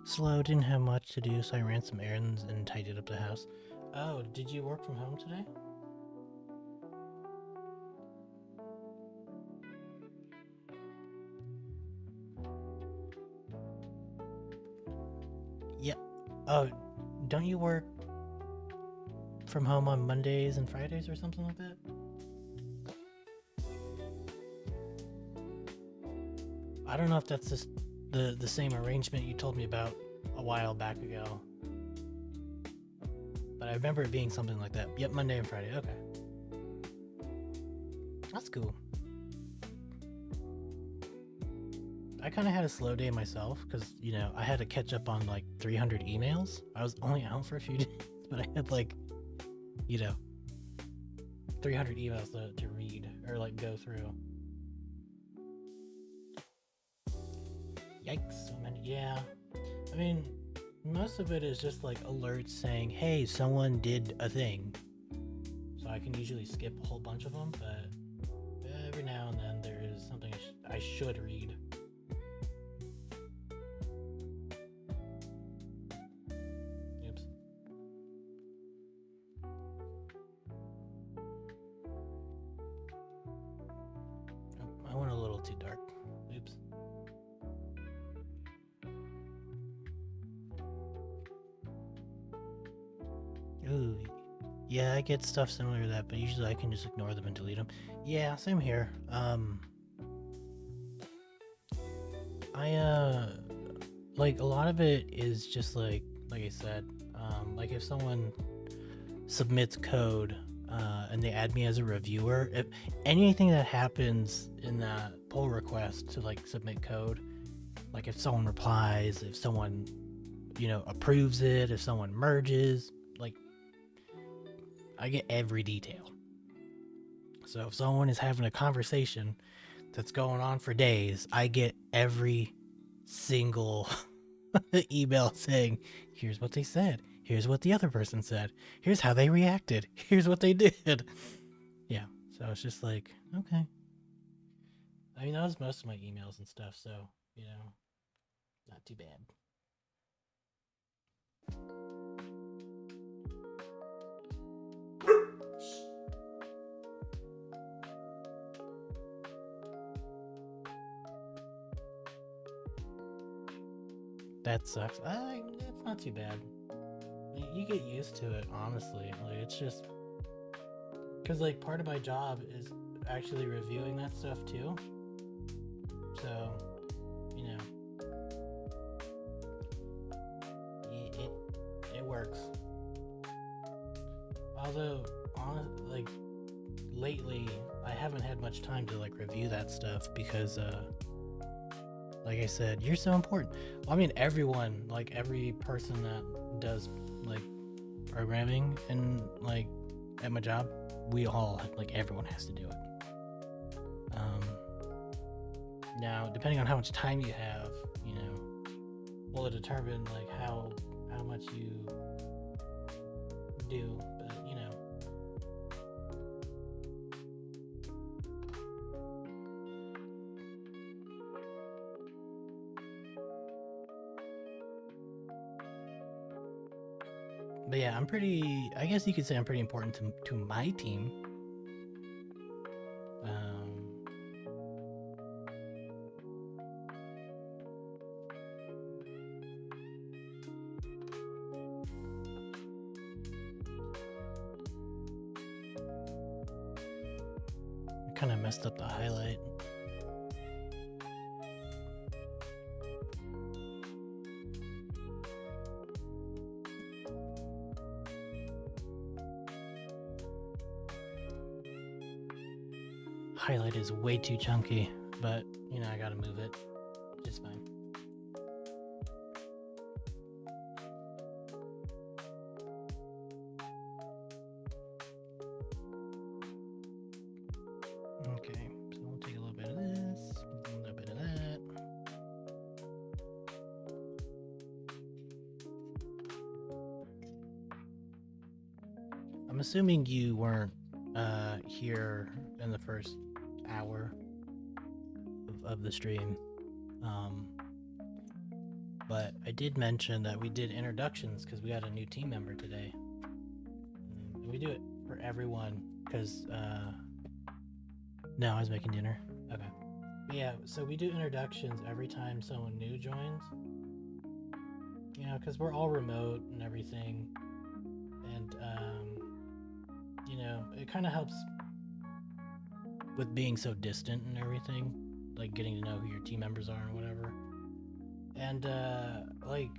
Slow, didn't have much to do, so I ran some errands and tidied up the house. Oh, did you work from home today? Yep. Oh, don't you work from home on Mondays and Fridays or something like that? I don't know if that's just the same arrangement you told me about a while back ago, but I remember it being something like that. Yep, Monday and Friday. Okay, that's cool. I kind of had a slow day myself because, you know, I had to catch up on like 300 emails. I was only out for a few days, but I had like, you know, 300 emails to read or like go through. Yikes, so many. Yeah, I mean, most of it is just like alerts saying, hey, someone did a thing. So I can usually skip a whole bunch of them, but every now and then there is something I should read. Oops. Oh, I went a little too dark. Oops. Ooh, yeah, I get stuff similar to that, but usually I can just ignore them and delete them. Yeah, same here. Like a lot of it is just like I said, like if someone submits code, and they add me as a reviewer, if anything that happens in that pull request to like submit code, like if someone replies, if someone, you know, approves it, if someone merges, like I get every detail. So if someone is having a conversation that's going on for days, I get every single email saying, here's what they said, here's what the other person said, here's how they reacted, here's what they did. Yeah, so it's just like, okay. I mean, that was most of my emails and stuff, so, you know, not too bad. that sucks. It's not too bad. You get used to it, honestly. Like, it's just because like part of my job is actually reviewing that stuff too. So, you know, it works. Although, like lately, I haven't had much time to like review that stuff because, like I said, you're so important. Well, I mean, everyone, like every person that does like programming and like at my job, we all like everyone has to do it. Now, depending on how much time you have, you know, will determine like how much you do. But you know, but yeah, I'm pretty. I guess you could say I'm pretty important to my team. Kind of messed up the highlight. Highlight is way too chunky, but you know, I gotta move it. Just fine. Okay, so we'll take a little bit of this, a little bit of that. I'm assuming you weren't here in the first hour of the stream, but I did mention that we did introductions because we got a new team member today. And we do it for everyone because no, I was making dinner. Okay. But yeah, so we do introductions every time someone new joins. You know, because we're all remote and everything. And, you know, it kind of helps with being so distant and everything. Like, getting to know who your team members are and whatever. And, like,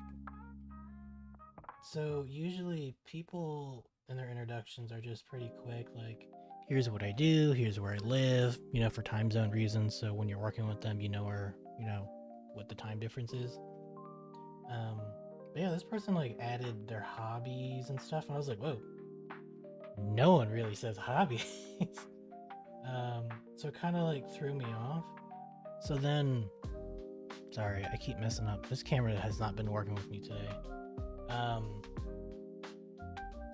so usually people in their introductions are just pretty quick. Like, here's what I do, here's where I live, you know, for time zone reasons. So when you're working with them, you know where, you know, what the time difference is. But yeah, this person like added their hobbies and stuff, and I was like, whoa, no one really says hobbies. So it kind of like threw me off. So then, sorry, I keep messing up. This camera has not been working with me today.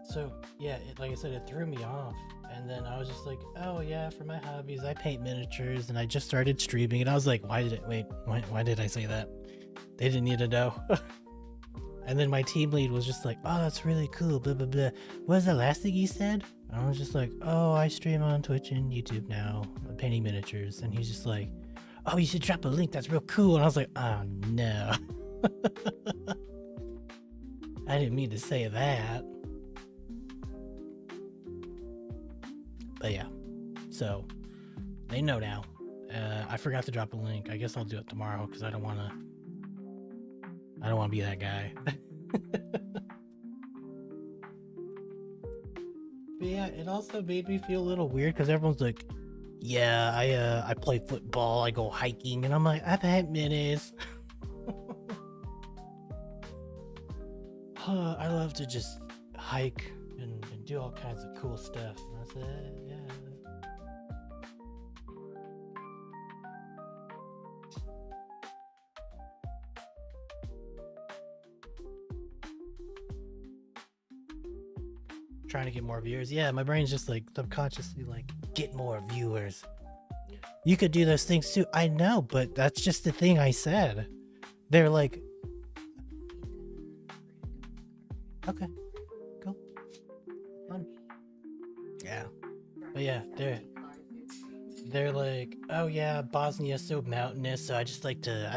So yeah, like I said, it threw me off. And then I was just like, oh yeah, for my hobbies, I paint miniatures, and I just started streaming. And I was like, why did I say that? They didn't need to know. And then my team lead was just like, oh, that's really cool, blah, blah, blah. What was the last thing he said? And I was just like, oh, I stream on Twitch and YouTube now, I'm painting miniatures. And he's just like, oh, you should drop a link, that's real cool. And I was like, oh no. I didn't mean to say that. But yeah, so they know now. I forgot to drop a link. I guess I'll do it tomorrow because I don't want to be that guy. But yeah, it also made me feel a little weird because everyone's like, yeah, I play football, I go hiking, and I'm like, I've had minis. I love to just hike and do all kinds of cool stuff. And I said, yeah. Trying to get more viewers. Yeah, my brain's just like subconsciously like, get more viewers. You could do those things too. I know, but that's just the thing I said. They're like, okay, cool. Yeah, but yeah, they're like, oh yeah, Bosnia's so mountainous, so I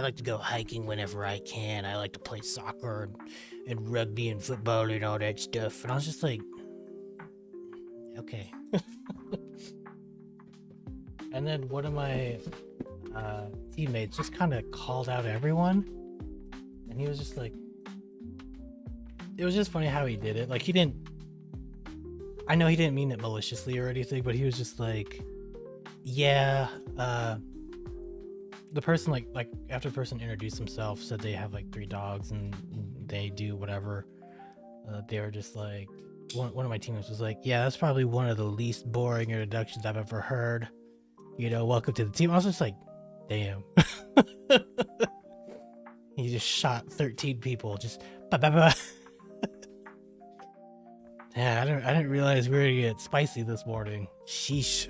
like to go hiking whenever I can. I like to play soccer and rugby and football and all that stuff. And I was just like, okay. And then one of my teammates just kind of called out everyone, and he was just like, it was just funny how he did it. Like, I know he didn't mean it maliciously or anything, but he was just like, yeah, the person like after the person introduced himself, said they have like 3 dogs and they do whatever, they were just like, one of my teammates was like, yeah, that's probably one of the least boring introductions I've ever heard, you know, welcome to the team. I was just like, damn. He just shot 13 people, just bah, bah, bah. Yeah, I didn't realize we were gonna get spicy this morning. Sheesh.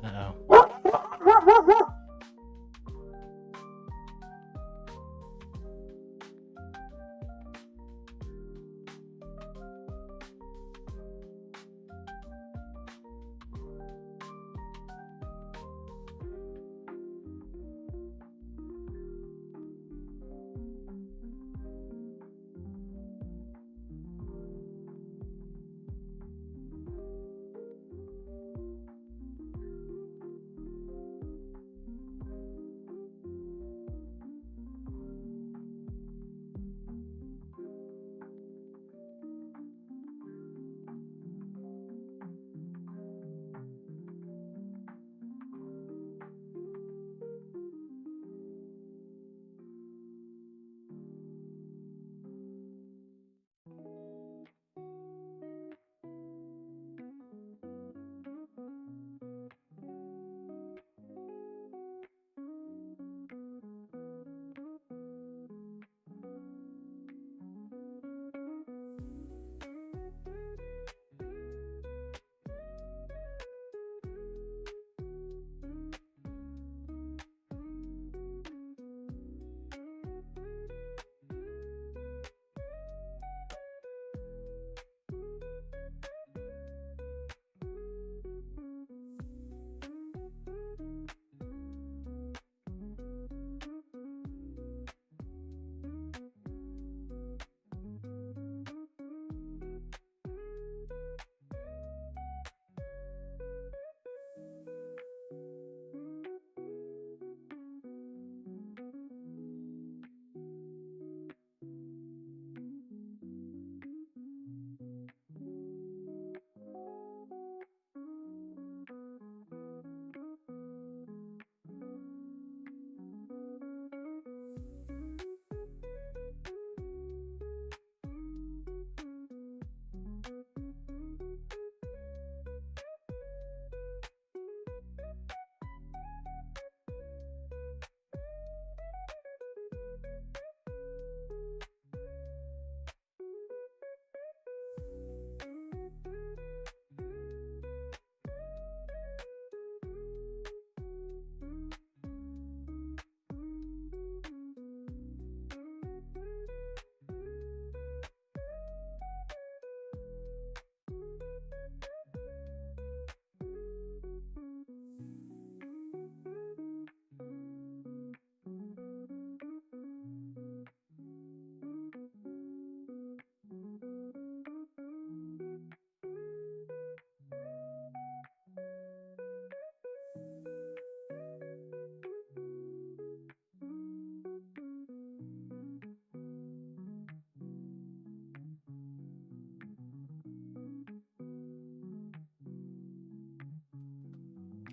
Uh-oh.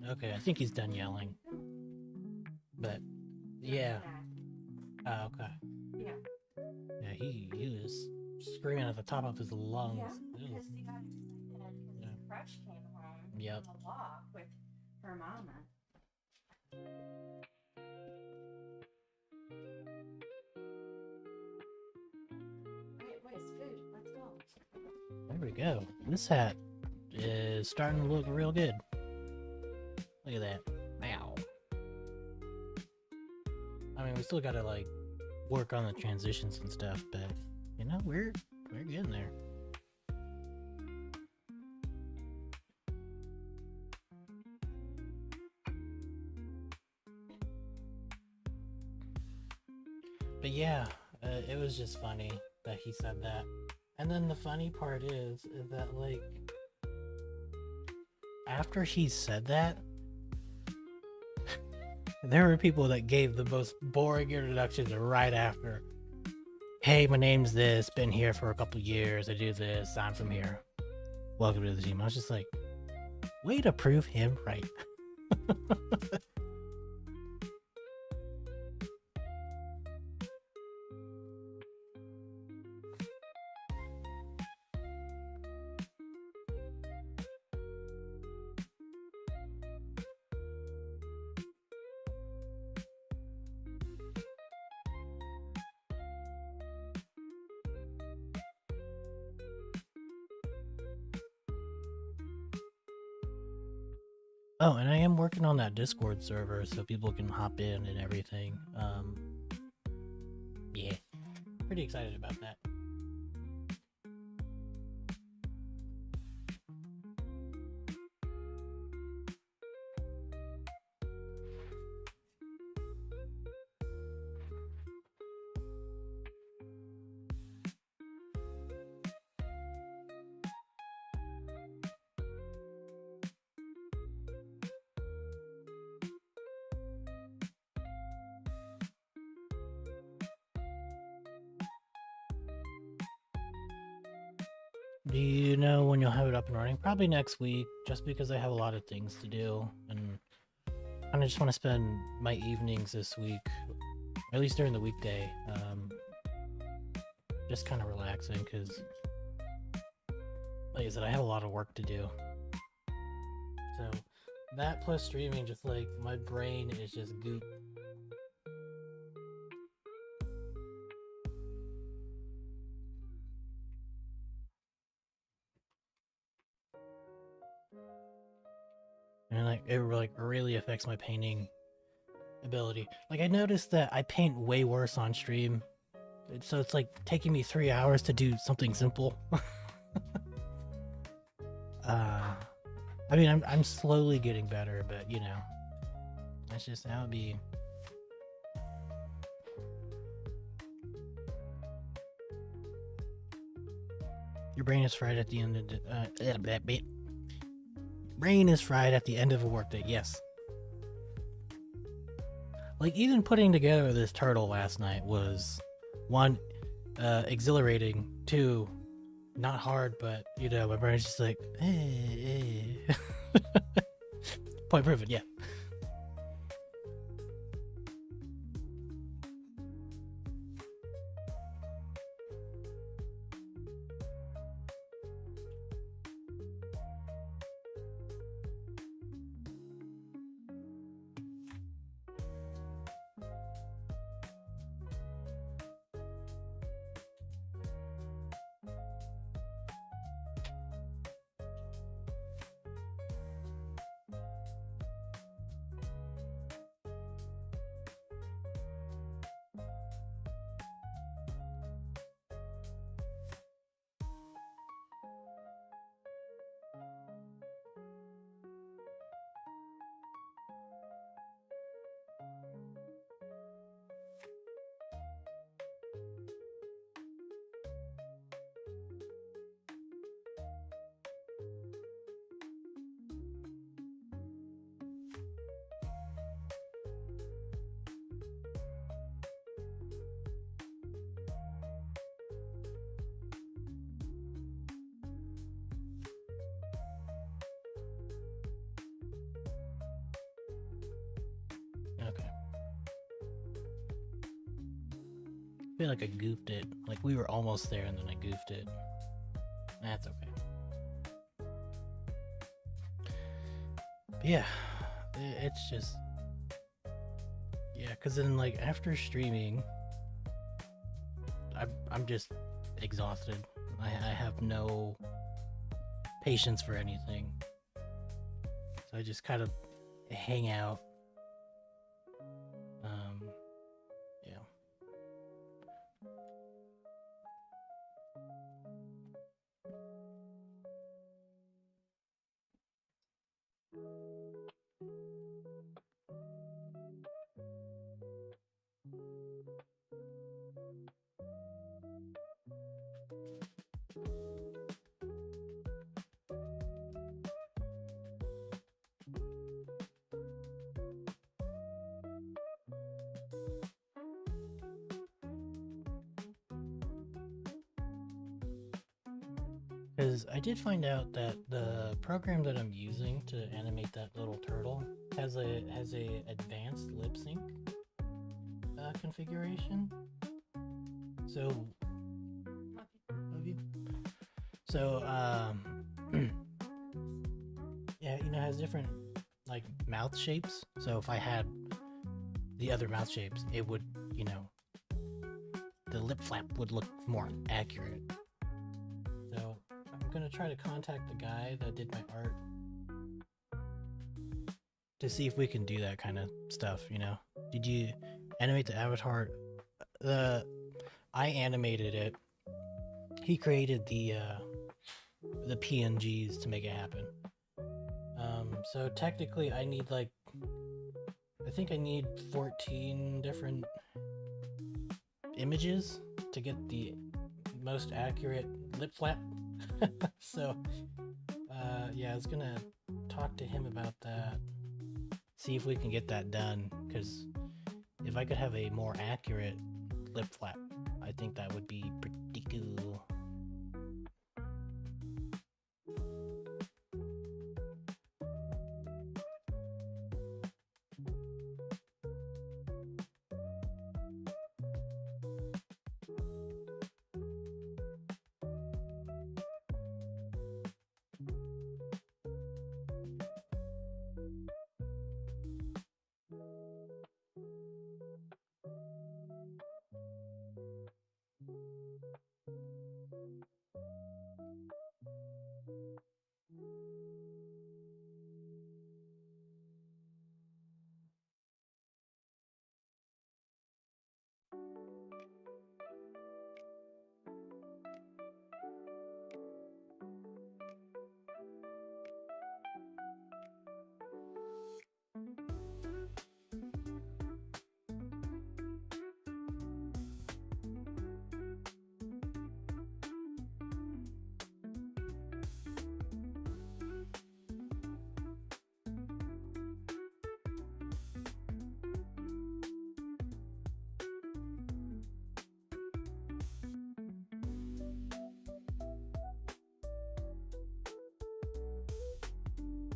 Okay, I think he's done yelling. But yeah. Oh, okay. Yeah. Yeah, he was screaming at the top of his lungs. Yeah, because he got excited because his crush came home from a walk with her mama. Where's food? Let's go. There we go. This hat is starting to look real good. Look at that. Wow. I mean, we still gotta like work on the transitions and stuff, but you know, we're getting there. But yeah, it was just funny that he said that. And then the funny part is that like after he said that, there were people that gave the most boring introductions right after. Hey, my name's this, been here for a couple years, I do this, I'm from here. Welcome to the team. I was just like, way to prove him right. Oh, and I am working on that Discord server so people can hop in and everything. Yeah, pretty excited about that. Do you know when you'll have it up and running? Probably next week, just because I have a lot of things to do, and I just want to spend my evenings this week, or at least during the weekday, just kind of relaxing, because, like I said, I have a lot of work to do. So, that plus streaming, just like, my brain is just goop. And like it like really affects my painting ability. Like I noticed that I paint way worse on stream, so it's like taking me 3 hours to do something simple. I mean, I'm slowly getting better, but you know, that's just how it be. Your brain is fried at the end of the, brain is fried at the end of a workday. Yes. Like even putting together this turtle last night was one, exhilarating. Two, not hard, but you know, my brain's just like, hey. Point proven. Yeah. Okay. I feel like I goofed it. Like we were almost there and then I goofed it. That's okay. But yeah, it's just, yeah, because then like after streaming, I'm just exhausted. I have no patience for anything. So I just kind of hang out. Yeah. Because I did find out that the program that I'm using to animate that little turtle has a advanced lip sync configuration. So, so yeah, you know, it has different like mouth shapes. So if I had the other mouth shapes, it would, you know, the lip flap would look more accurate. So I'm gonna try to contact the guy that did my art to see if we can do that kind of stuff, you know. Did you animate the avatar? I animated it. He created the PNGs to make it happen. So technically I need like, I think I need 14 different images to get the most accurate lip flap. So yeah, I was gonna talk to him about that, see if we can get that done, because if I could have a more accurate lip flap, I think that would be pretty cool.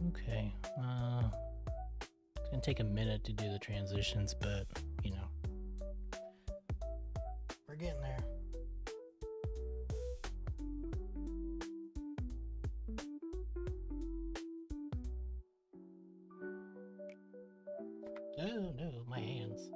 Okay, it's gonna take a minute to do the transitions, but you know, we're getting there. Oh no, my hands.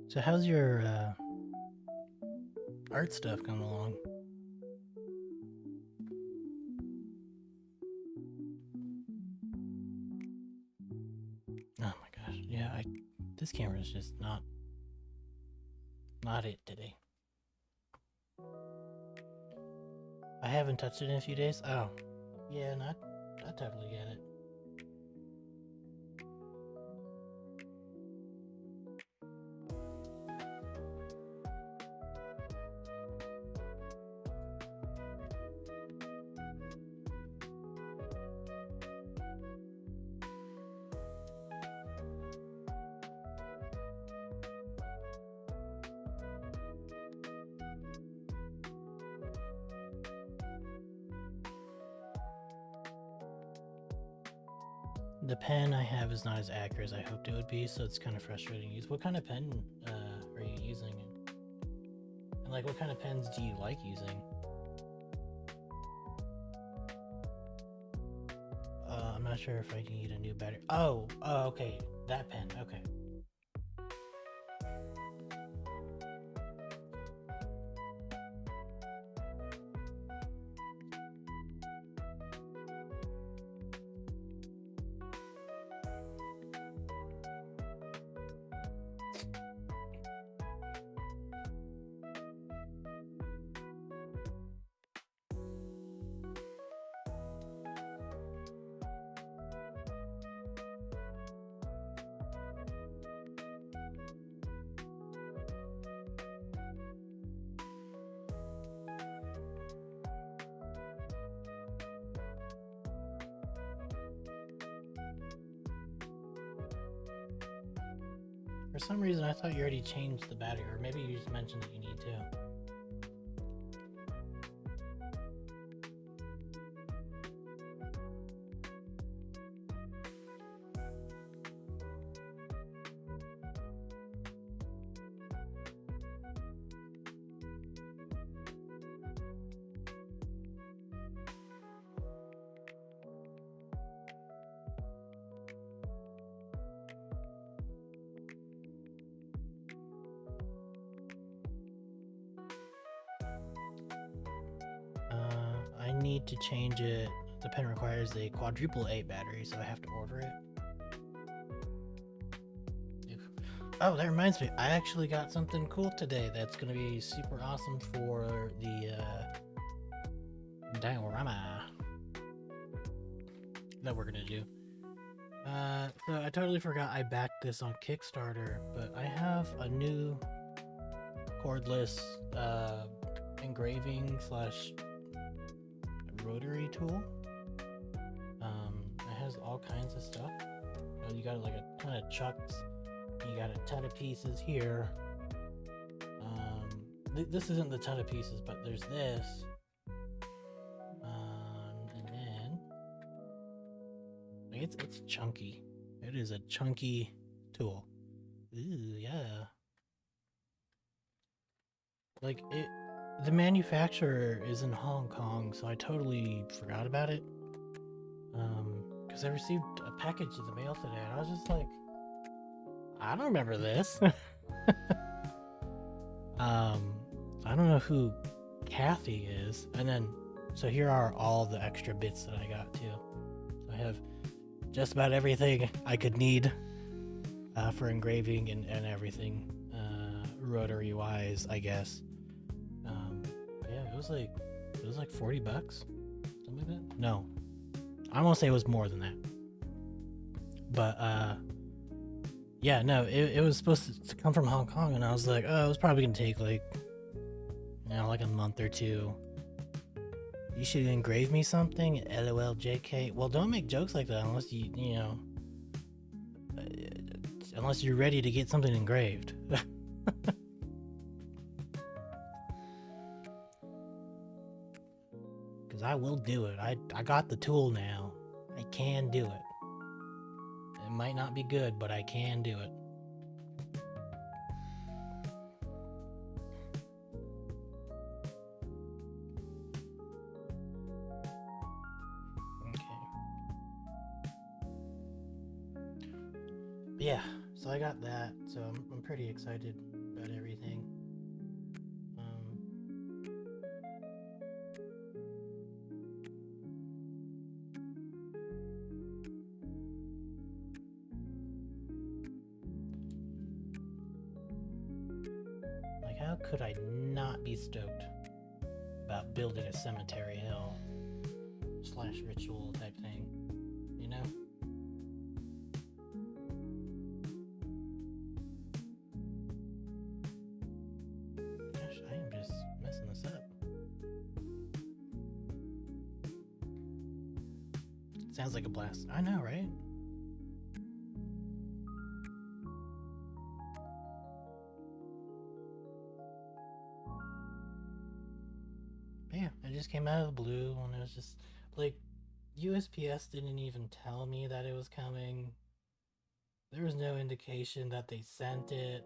So how's your art stuff coming along? Oh my gosh, yeah, this camera is just not it today. I haven't touched it in a few days. Oh, yeah, I totally get it. the pen I have is not as accurate as I hoped it would be, so it's kind of frustrating to use. What kind of pen are you using? And like, what kind of pens do you like using? I'm not sure if I need a new battery. Oh, okay, that pen. Okay. For some reason, I thought you already changed the battery, or maybe you just mentioned that you need to. I need to change it. The pen requires a quadruple A battery, so I have to order it. Oh, that reminds me. I actually got something cool today that's going to be super awesome for the diorama that we're going to do. So I totally forgot I backed this on Kickstarter, but I have a new cordless engraving slash rotary tool. It has all kinds of stuff. You got like a ton of chucks. You got a ton of pieces here. This isn't the ton of pieces, but there's this. And then it's chunky. It is a chunky tool. Ooh, yeah. Like it. The manufacturer is in Hong Kong, so I totally forgot about it. Because I received a package in the mail today, and I was just like, I don't remember this. I don't know who Kathy is. And then, so here are all the extra bits that I got too. So I have just about everything I could need for engraving and everything, rotary wise, I guess. Yeah, it was like $40, something like that. No, I won't say it was more than that. But yeah, no, it was supposed to come from Hong Kong, and I was like, oh, it was probably gonna take like, like a month or two. You should engrave me something. LOL, JK. Well, don't make jokes like that unless unless you're ready to get something engraved. Because I will do it. I got the tool now. I can do it. It might not be good, but I can do it. Okay. Yeah, so I got that. So I'm pretty excited about everything. How could I not be stoked about building a cemetery hill / ritual type thing, you know? Gosh, I am just messing this up. Sounds like a blast. I know, right? Yeah, it just came out of the blue, and it was just like, USPS didn't even tell me that it was coming. There was no indication that they sent it.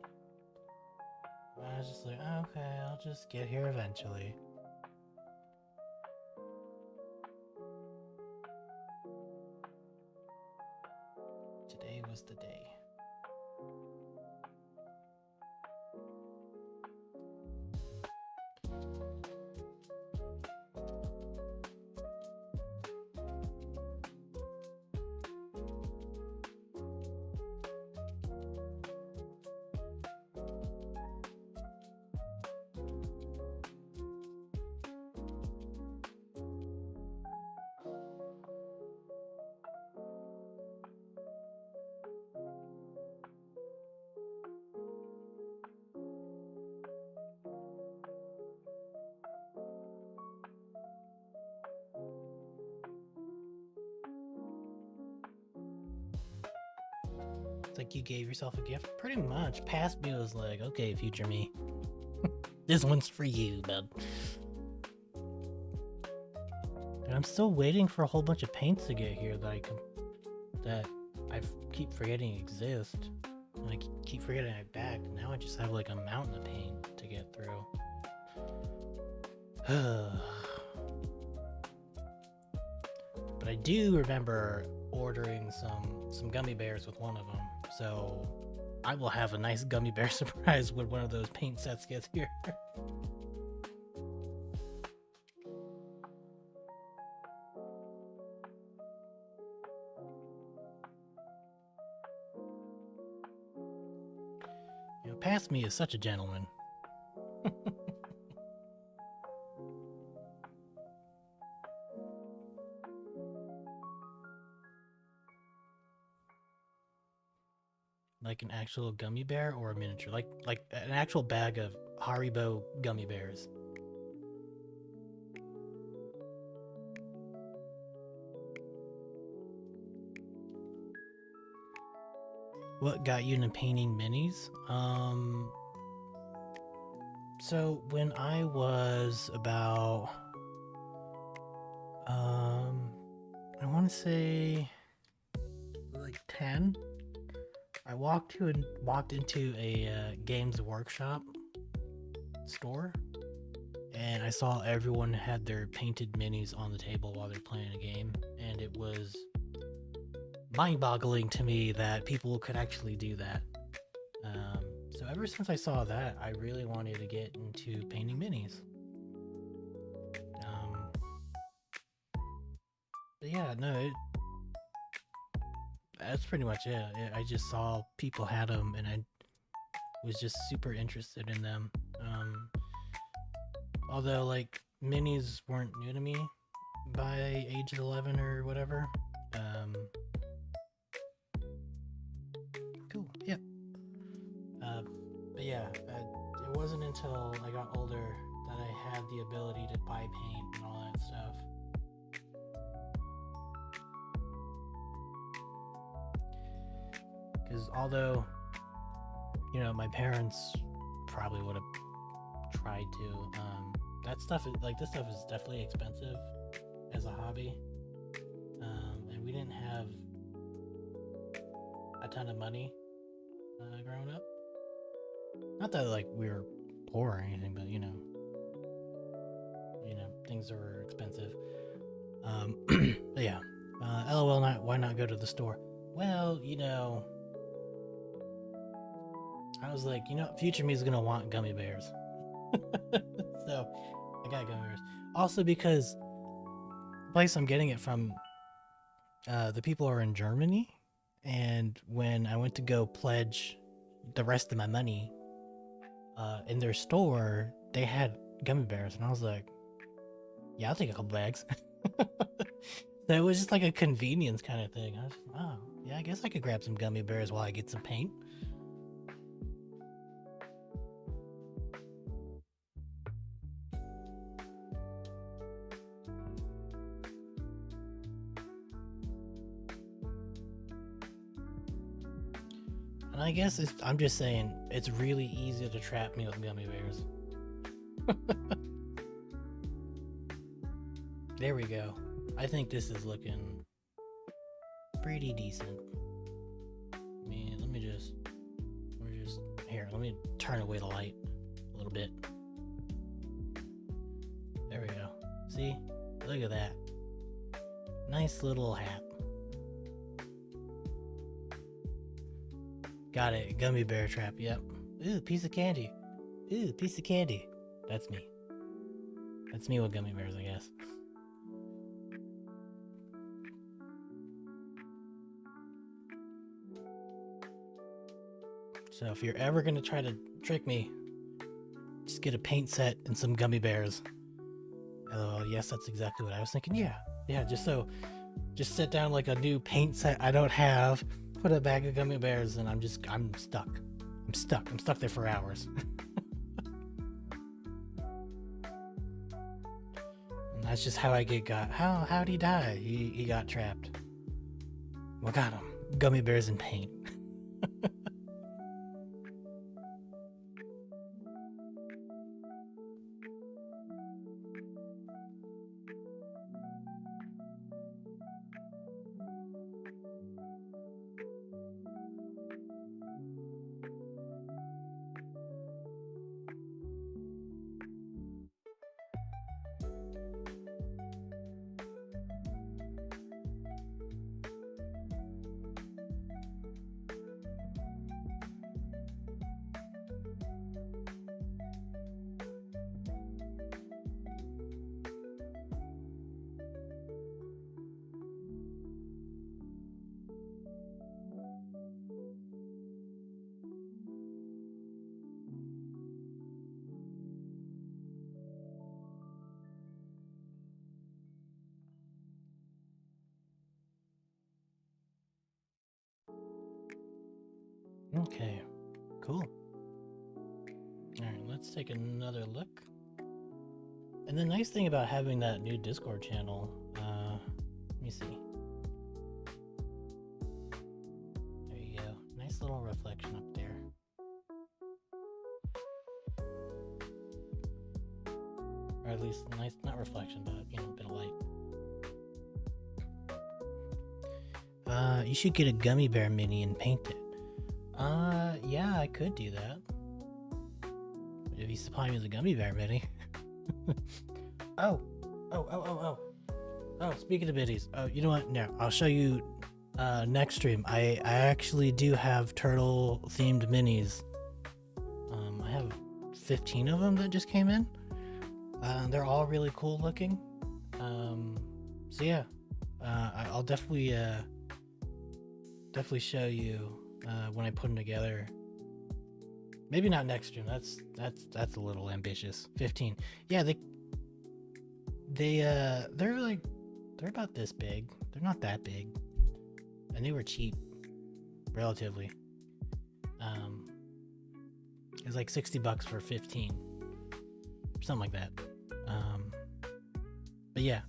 I was just like, okay, I'll just get here eventually. Today was the day. Like you gave yourself a gift? Pretty much. Past me was like, okay, future me. This one's for you, bud. And I'm still waiting for a whole bunch of paints to get here that I keep forgetting exist. And I keep forgetting I bagged. Now I just have like a mountain of paint to get through. But I do remember ordering some gummy bears with one of them. So I will have a nice gummy bear surprise when one of those paint sets gets here. You know, past me is such a gentleman. Like an actual gummy bear or a miniature? Like an actual bag of Haribo gummy bears. What got you into painting minis? So when I was about I want to say like 10, I walked into a Games Workshop store, and I saw everyone had their painted minis on the table while they're playing a game, and it was mind-boggling to me that people could actually do that. So ever since I saw that, I really wanted to get into painting minis. But yeah, no, that's pretty much it. I just saw people had them, and I was just super interested in them. Although, like, minis weren't new to me by age 11 or whatever. Cool, yeah. But yeah, it wasn't until I got older that I had the ability to buy paint and all that stuff. Because although, you know, my parents probably would have tried to, that stuff is, like, this stuff is definitely expensive as a hobby. And we didn't have a ton of money growing up. Not that, like, we were poor or anything, but, you know, things were expensive. But yeah, LOL, why not go to the store? Well, you know, I was like, you know, future me is gonna want gummy bears. So I got gummy bears. Also because the place I'm getting it from, the people are in Germany, and when I went to go pledge the rest of my money in their store, they had gummy bears, and I was like, yeah, I'll take a couple bags. So it was just like a convenience kind of thing. I was, oh, yeah, I guess I could grab some gummy bears while I get some paint. And I guess I'm just saying, it's really easy to trap me with gummy bears. There we go. I think this is looking pretty decent. I mean, let me just turn away the light a little bit. There we go. See? Look at that. Nice little hat. Got it. Gummy bear trap. Yep. Ooh, piece of candy. Ooh, piece of candy. That's me. That's me with gummy bears, I guess. So if you're ever going to try to trick me, just get a paint set and some gummy bears. Oh, yes, that's exactly what I was thinking. Yeah, just set down like a new paint set I don't have, put a bag of gummy bears, and I'm stuck. I'm stuck there for hours. And that's just how I got. How'd he die? He got trapped. What got him? Gummy bears and paint. Okay, cool. Alright, let's take another look. And the nice thing about having that new Discord channel, let me see. There you go. Nice little reflection up there. Or at least nice, not reflection, but, you know, a bit of light. You should get a gummy bear mini and paint it. Yeah, I could do that. If you supply me with a gummy bear mini. Oh, speaking of minis, you know what? No, I'll show you next stream. I actually do have turtle themed minis. I have 15 of them that just came in. They're all really cool looking. So yeah, I'll definitely show you when I put them together. Maybe not next stream. That's a little ambitious. 15. Yeah, they're about this big. They're not that big, and they were cheap, relatively. It was like $60 for 15, something like that. But yeah,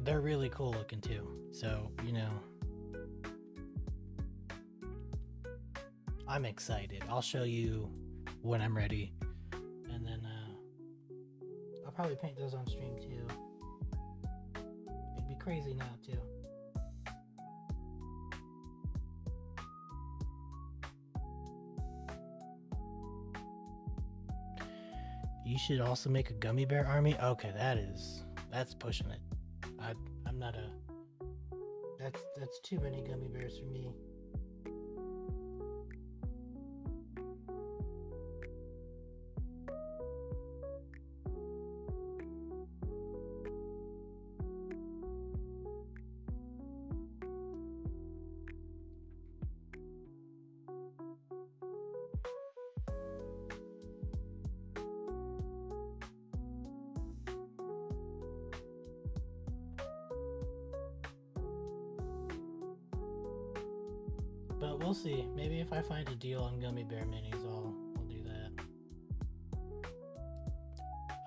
they're really cool looking too. So, you know, I'm excited. I'll show you when I'm ready, and then I'll probably paint those on stream too. It'd be crazy not to. You should also make a gummy bear army. Okay, that's pushing it. I'm not a. That's too many gummy bears for me. But we'll see. Maybe if I find a deal on gummy bear minis, I'll do that.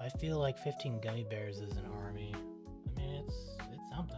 I feel like 15 gummy bears is an army. I mean, it's something.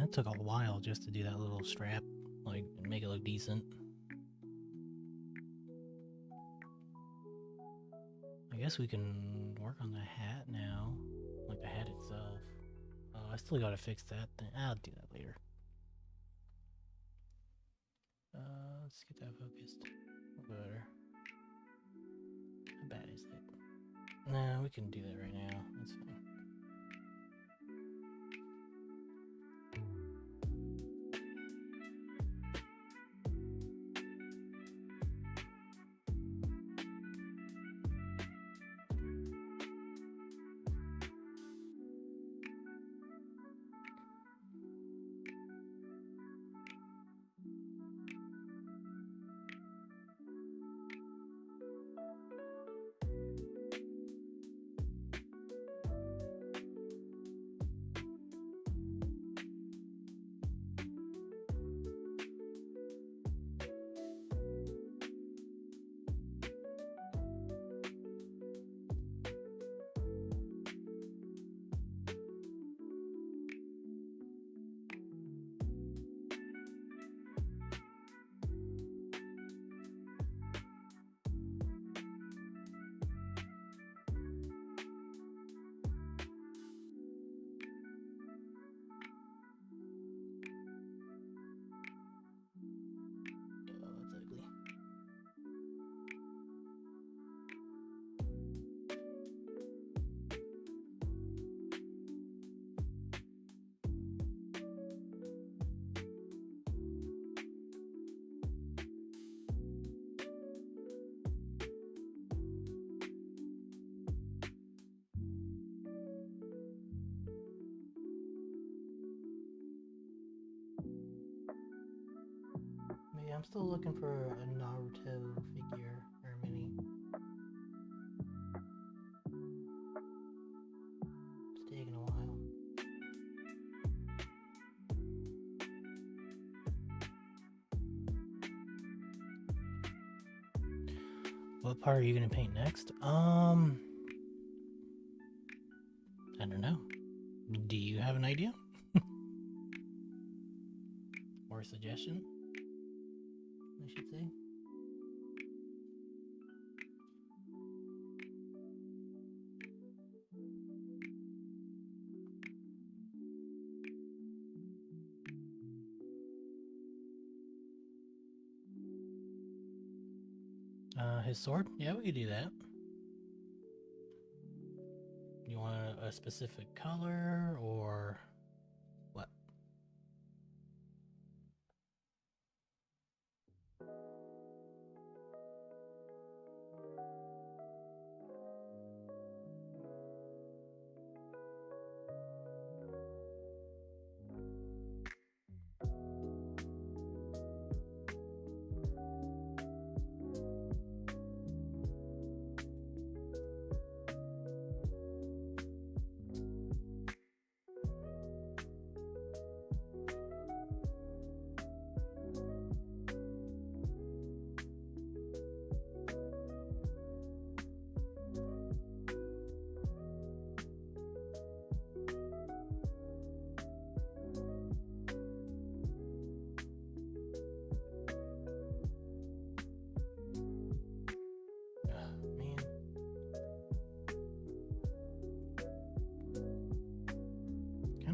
That took a while just to do that little strap, like, and make it look decent. I guess we can work on the hat now, like the hat itself. Oh, I still gotta fix that thing. I'll do that later. Let's get that focused. Better. How bad is it? Nah, we can do that right now. That's fine. I'm still looking for a Naruto figure or mini. It's taking a while. What part are you gonna paint next? I don't know. Do you have an idea? Or a suggestion, I should say? His sword? Yeah, we could do that. You want a specific color or what?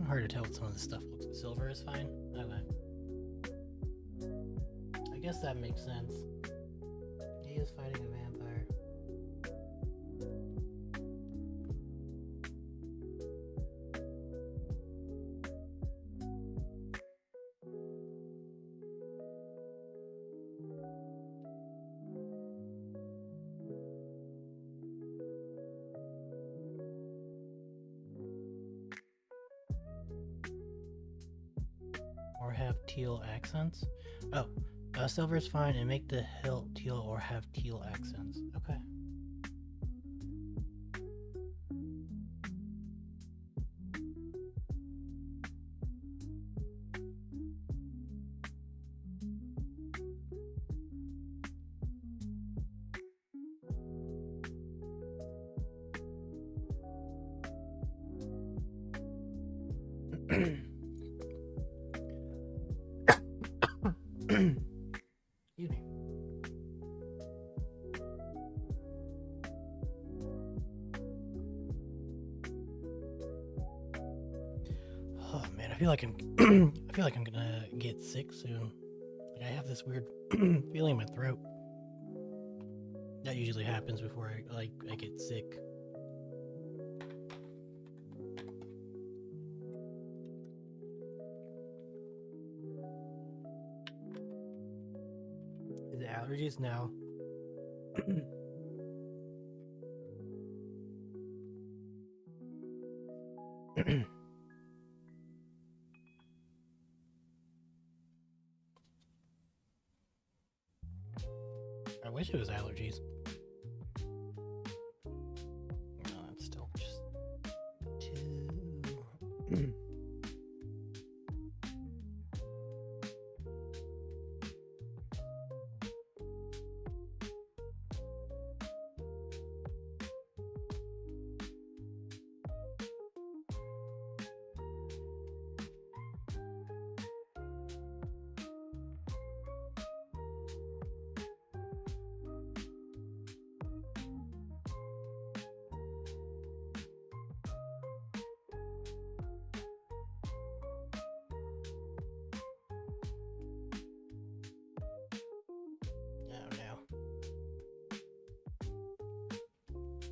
Hard to tell what some of this stuff looks like. Silver is fine? Okay. I guess that makes sense. He is fighting a vampire. Or have teal accents. Oh, silver is fine, and make the hilt teal or have teal accents. Okay. Excuse me. Oh man, I feel like I'm I feel like I'm gonna get sick soon. Like I have this weird feeling in my throat. That usually happens before I get sick. Is it allergies now? I wish it was allergies. No, it's still just too.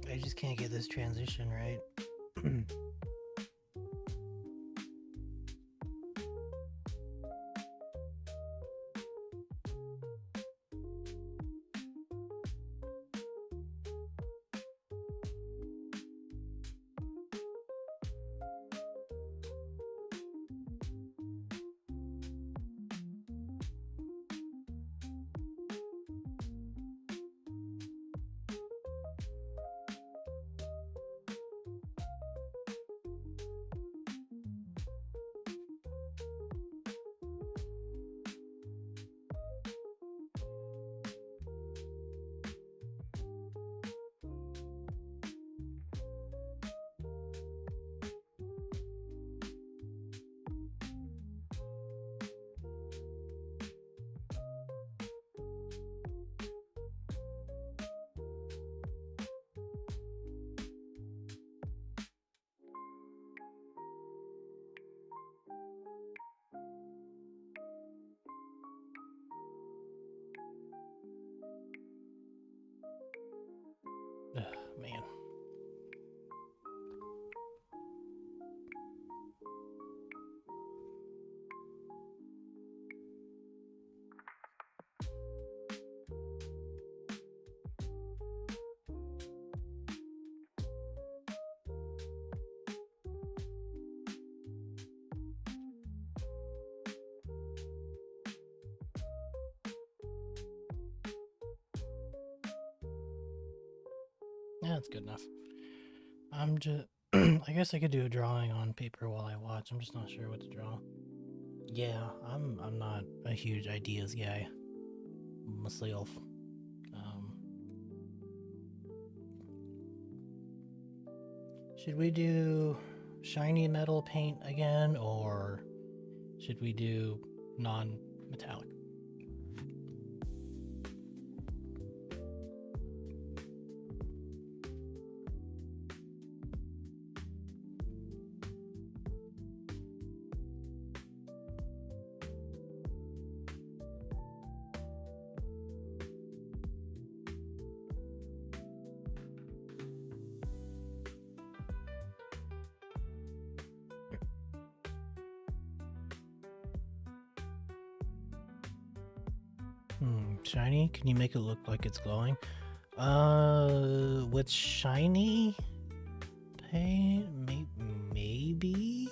I just can't get this transition right. Ugh, man. Yeah, that's good enough. I'm just I guess I could do a drawing on paper while I watch. I'm just not sure what to draw. Yeah, I'm not a huge ideas guy myself. Should we do shiny metal paint again, or should we do non-metallic? Shiny? Can you make it look like it's glowing? With shiny paint, maybe.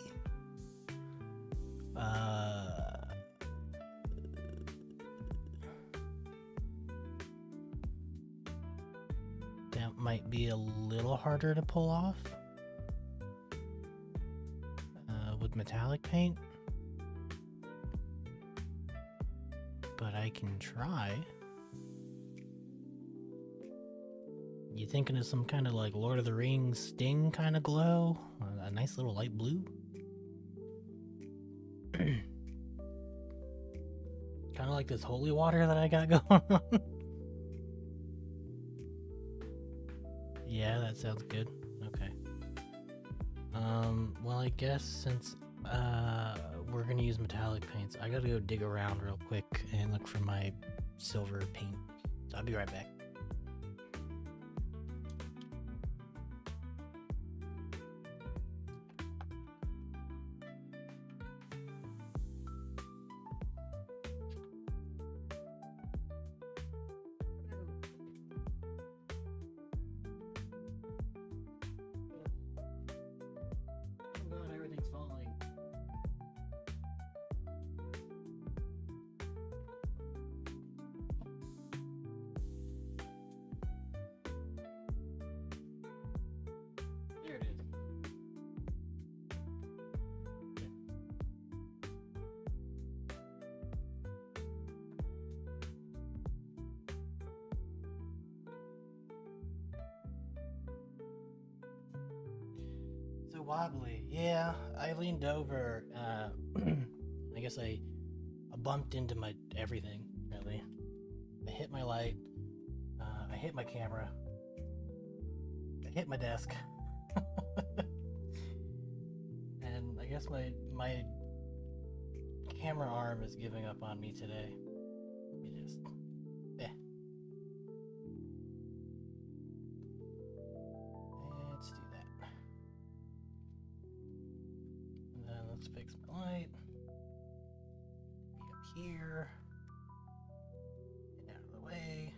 That might be a little harder to pull off. With metallic paint. But I can try. You thinking of some kind of like Lord of the Rings Sting kind of glow? A nice little light blue? Kind of like this holy water that I got going on. Yeah, that sounds good. Okay. Well, I guess since we're gonna use metallic paints, I gotta go dig around real quick and look for my silver paint. So I'll be right back. Oh god, everything's falling. There it is. So wobbly. Yeah, I leaned over. I guess I bumped into my everything, really. I hit my light. I hit my camera. I hit my desk. And I guess my camera arm is giving up on me today. Let me just... Let's do that. And then let's fix my light. Be up here. Get out of the way.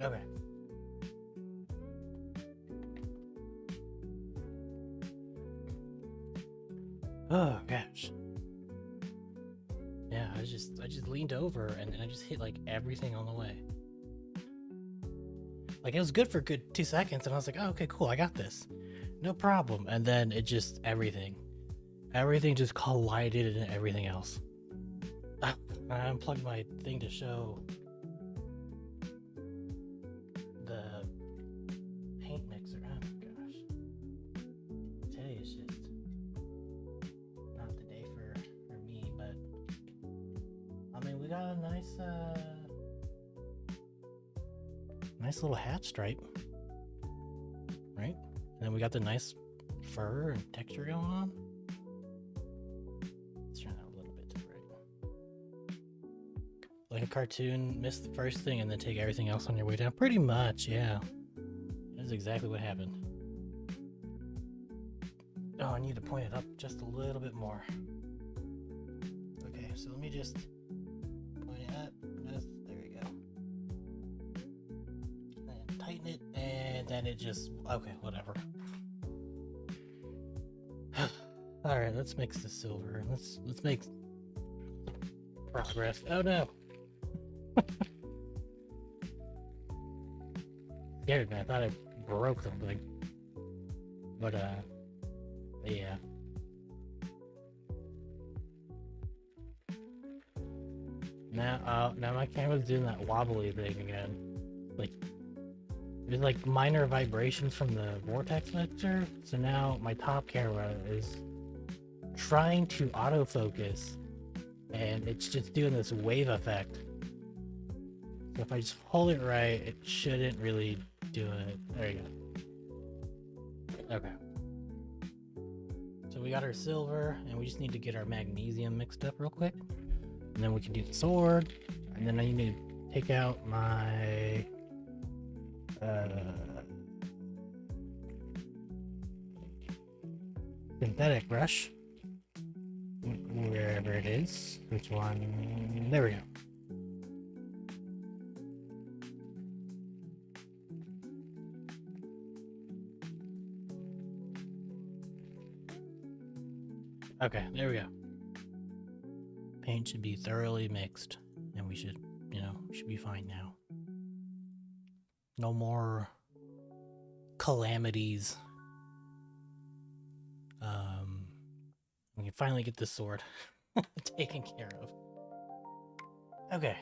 Okay. Oh gosh. Yeah, I just leaned over and I just hit like everything on the way. Like it was good for a good 2 seconds and I was like, oh, okay, cool, I got this. No problem. And then it just everything just collided into everything else. I unplugged my thing to show the paint mixer. Oh my gosh. Today is just not the day for me, but I mean we got a nice little hat stripe. Right? And then we got the nice fur and texture going on. Let's turn that a little bit to the right. Like a cartoon, miss the first thing and then take everything else on your way down. Pretty much, yeah. That's exactly what happened. Oh, I need to point it up just a little bit more. Okay, so let me just point it up. There we go. And tighten it, and then it just... Okay, whatever. All right, let's mix the silver. Let's make progress. Oh no! Scared me. I thought I broke something. But yeah. Now my camera's doing that wobbly thing again. Like there's like minor vibrations from the vortex mixer. So now my top camera is trying to autofocus and it's just doing this wave effect. So if I just hold it right, it shouldn't really do it. There you go. Okay. So we got our silver and we just need to get our magnesium mixed up real quick. And then we can do the sword. And then I need to take out my synthetic brush. Wherever it is. Which one? There we go. Okay, there we go. Paint should be thoroughly mixed, and we should, should be fine now. No more calamities. We can finally get this sword taken care of. Okay.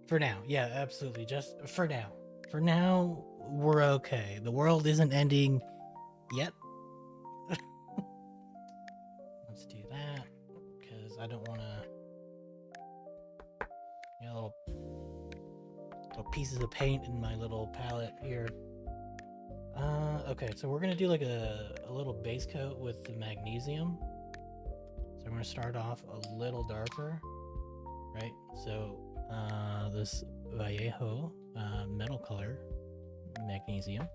For now, yeah, absolutely. Just for now. For now, we're okay. The world isn't ending yet. Let's do that because I don't want to. Little pieces of paint in my little palette here. Okay, so we're gonna do like a little base coat with the magnesium. So I'm gonna start off a little darker, right? So this Vallejo metal color magnesium.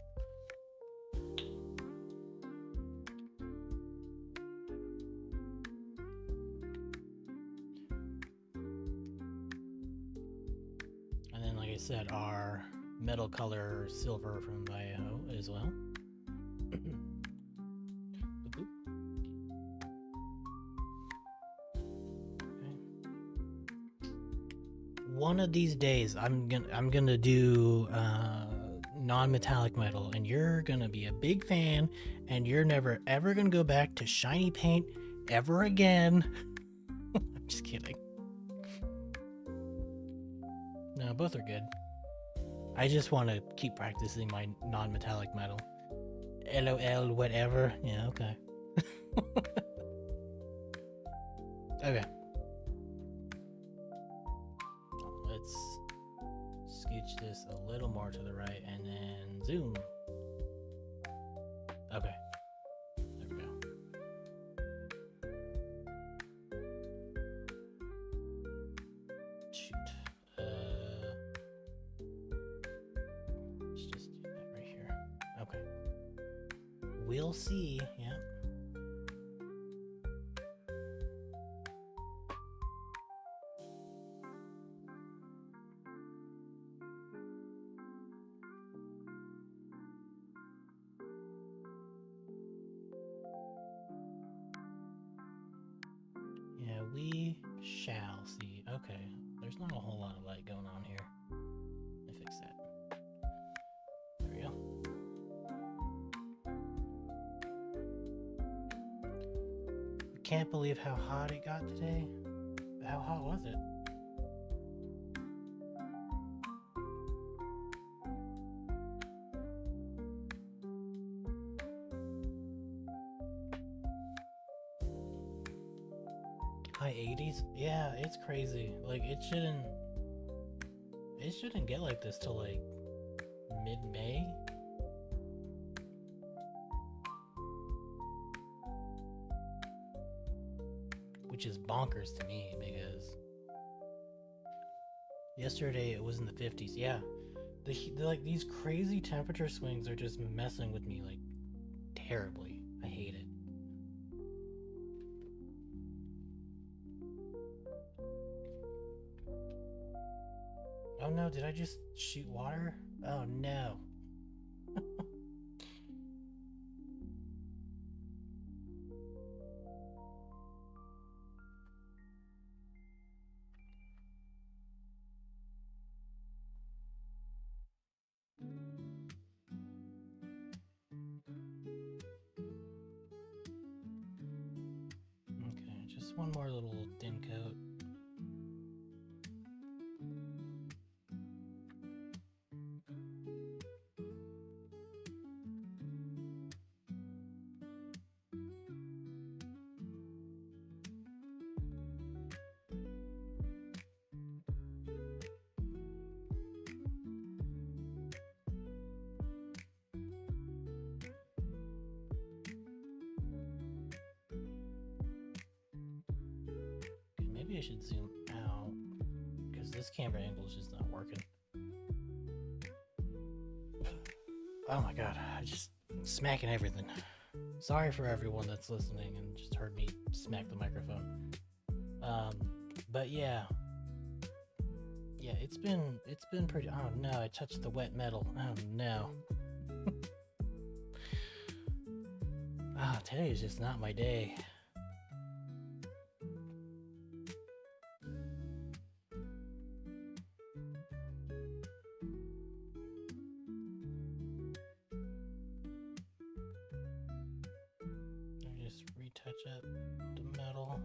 And then, like I said, our metal color silver from Vallejo as well. One of these days, I'm gonna do non-metallic metal, and you're gonna be a big fan, and you're never ever gonna go back to shiny paint ever again. I'm just kidding. No, both are good. I just want to keep practicing my non-metallic metal. LOL, whatever. Yeah, okay. Okay. Let's scooch this a little more to the right and then zoom. Okay. There we go. Shoot. Let's just do that right here. Okay. We'll see. Yeah. Yeah, we shall see. Okay. There's not a whole lot of light going on here. Let me fix that. There we go. Can't believe how hot it got today. How hot was it? High 80s? Yeah, it's crazy. Like it shouldn't get like this till like mid-May. Which is bonkers to me because yesterday it was in the 50s. Yeah. Like these crazy temperature swings are just messing with me like terribly. I hate it. Oh no, did I just shoot water? Oh no. Okay, just one more little thin coat. Maybe I should zoom out because this camera angle is just not working. Oh my god, I just smacking everything. Sorry for everyone that's listening and just heard me smack the microphone. But yeah. Yeah, it's been pretty. Oh no, I touched the wet metal. Oh no. Ah, today is just not my day. Touch up the metal.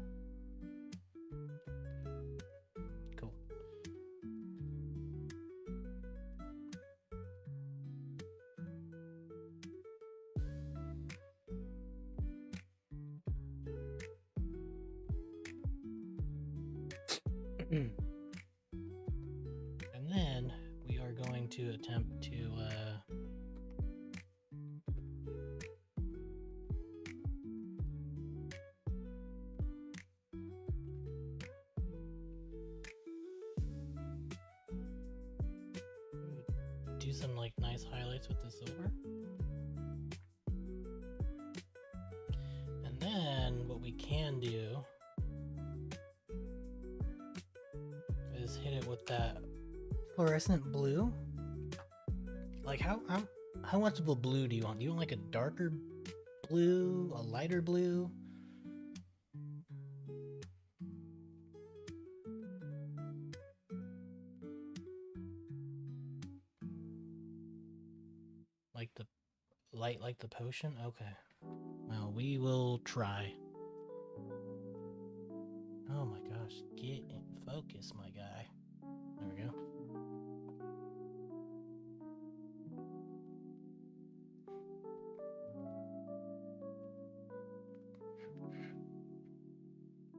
And then we are going to attempt to do some like nice highlights with the silver. And then what we can do is hit it with that fluorescent blue. Like how much of a blue do you want? Do you want like a darker blue, a lighter blue? Like the light, like the potion? Okay. Well, we will try. Oh my gosh, get in focus, my guy. There we go.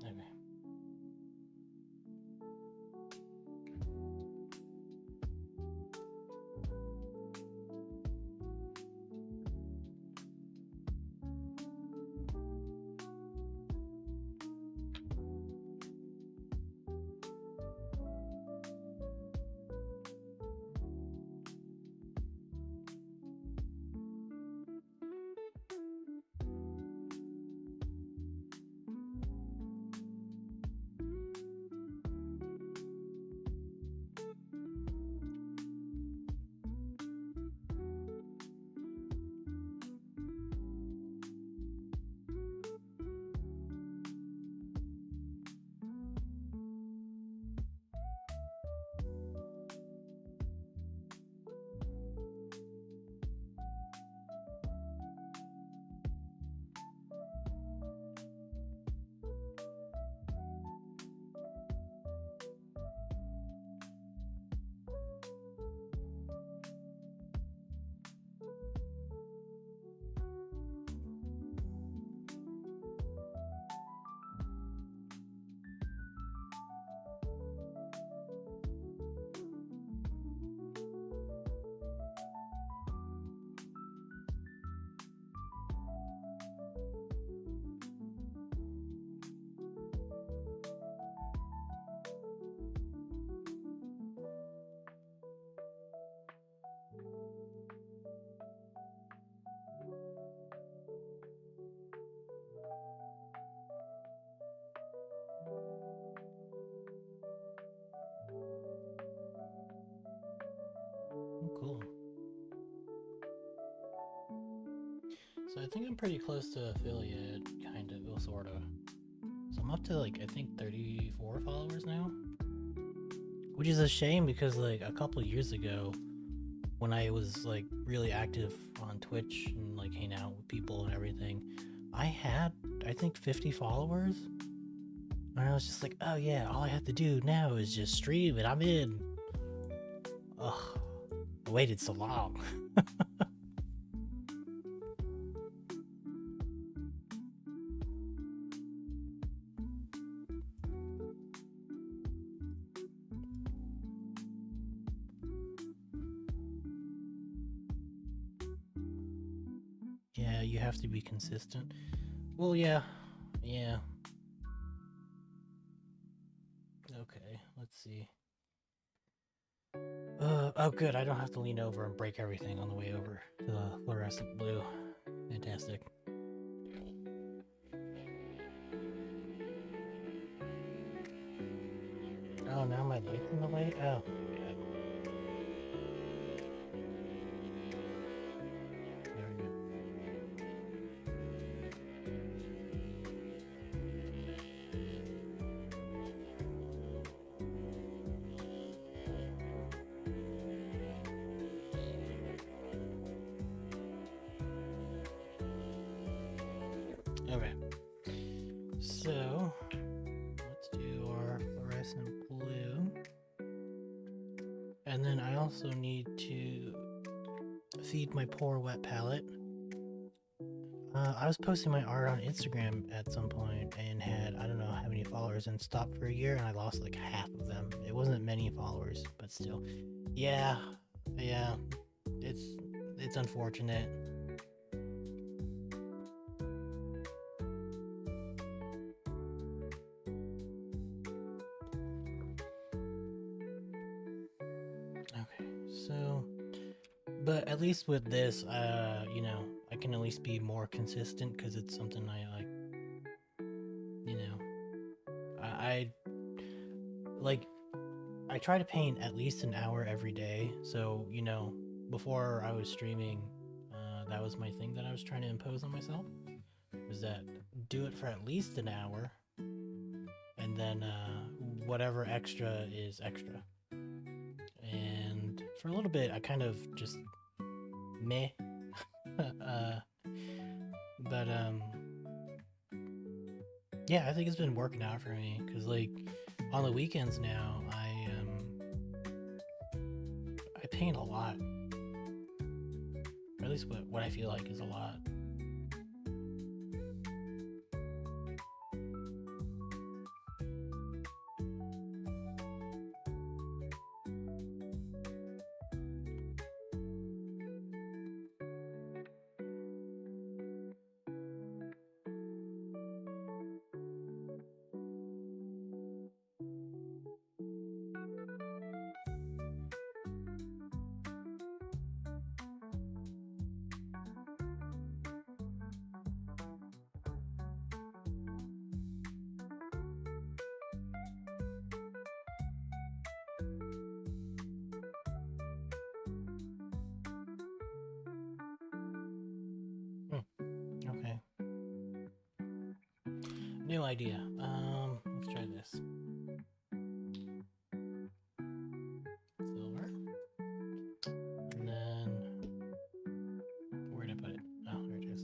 Okay. Oh, cool. So I think I'm pretty close to affiliate, kind of, well, sort of. So I'm up to like, I think 34 followers now. Which is a shame because like a couple years ago, when I was like really active on Twitch and like hanging out with people and everything, I had, I think 50 followers. And I was just like, oh yeah, all I have to do now is just stream and I'm in. Ugh, I waited so long. Yeah, you have to be consistent. Well, yeah. Okay, let's see. Oh good, I don't have to lean over and break everything on the way over to the fluorescent blue. Fantastic. Oh, now my light's in the way? Oh, yeah. There we go. Okay, so let's do our fluorescent blue, and then I also need to feed my poor wet palette I was posting my art on Instagram at some point and had I don't know how many followers and stopped for a year and I lost like half of them. It wasn't many followers, but still. Yeah, yeah, it's it's unfortunate. Okay, so but at least with this, you know, I can at least be more consistent because it's something I like. You know, I like I try to paint at least an hour every day. So, you know, before I was streaming, that was my thing that I was trying to impose on myself. Was that do it for at least an hour, and then whatever extra is extra. And for a little bit, I kind of just meh. But yeah, I think it's been working out for me because like on the weekends now, I paint a lot, or at least what I feel like is a lot. Okay. New idea. Let's try this. Silver. And then where did I put it? Oh, there it is.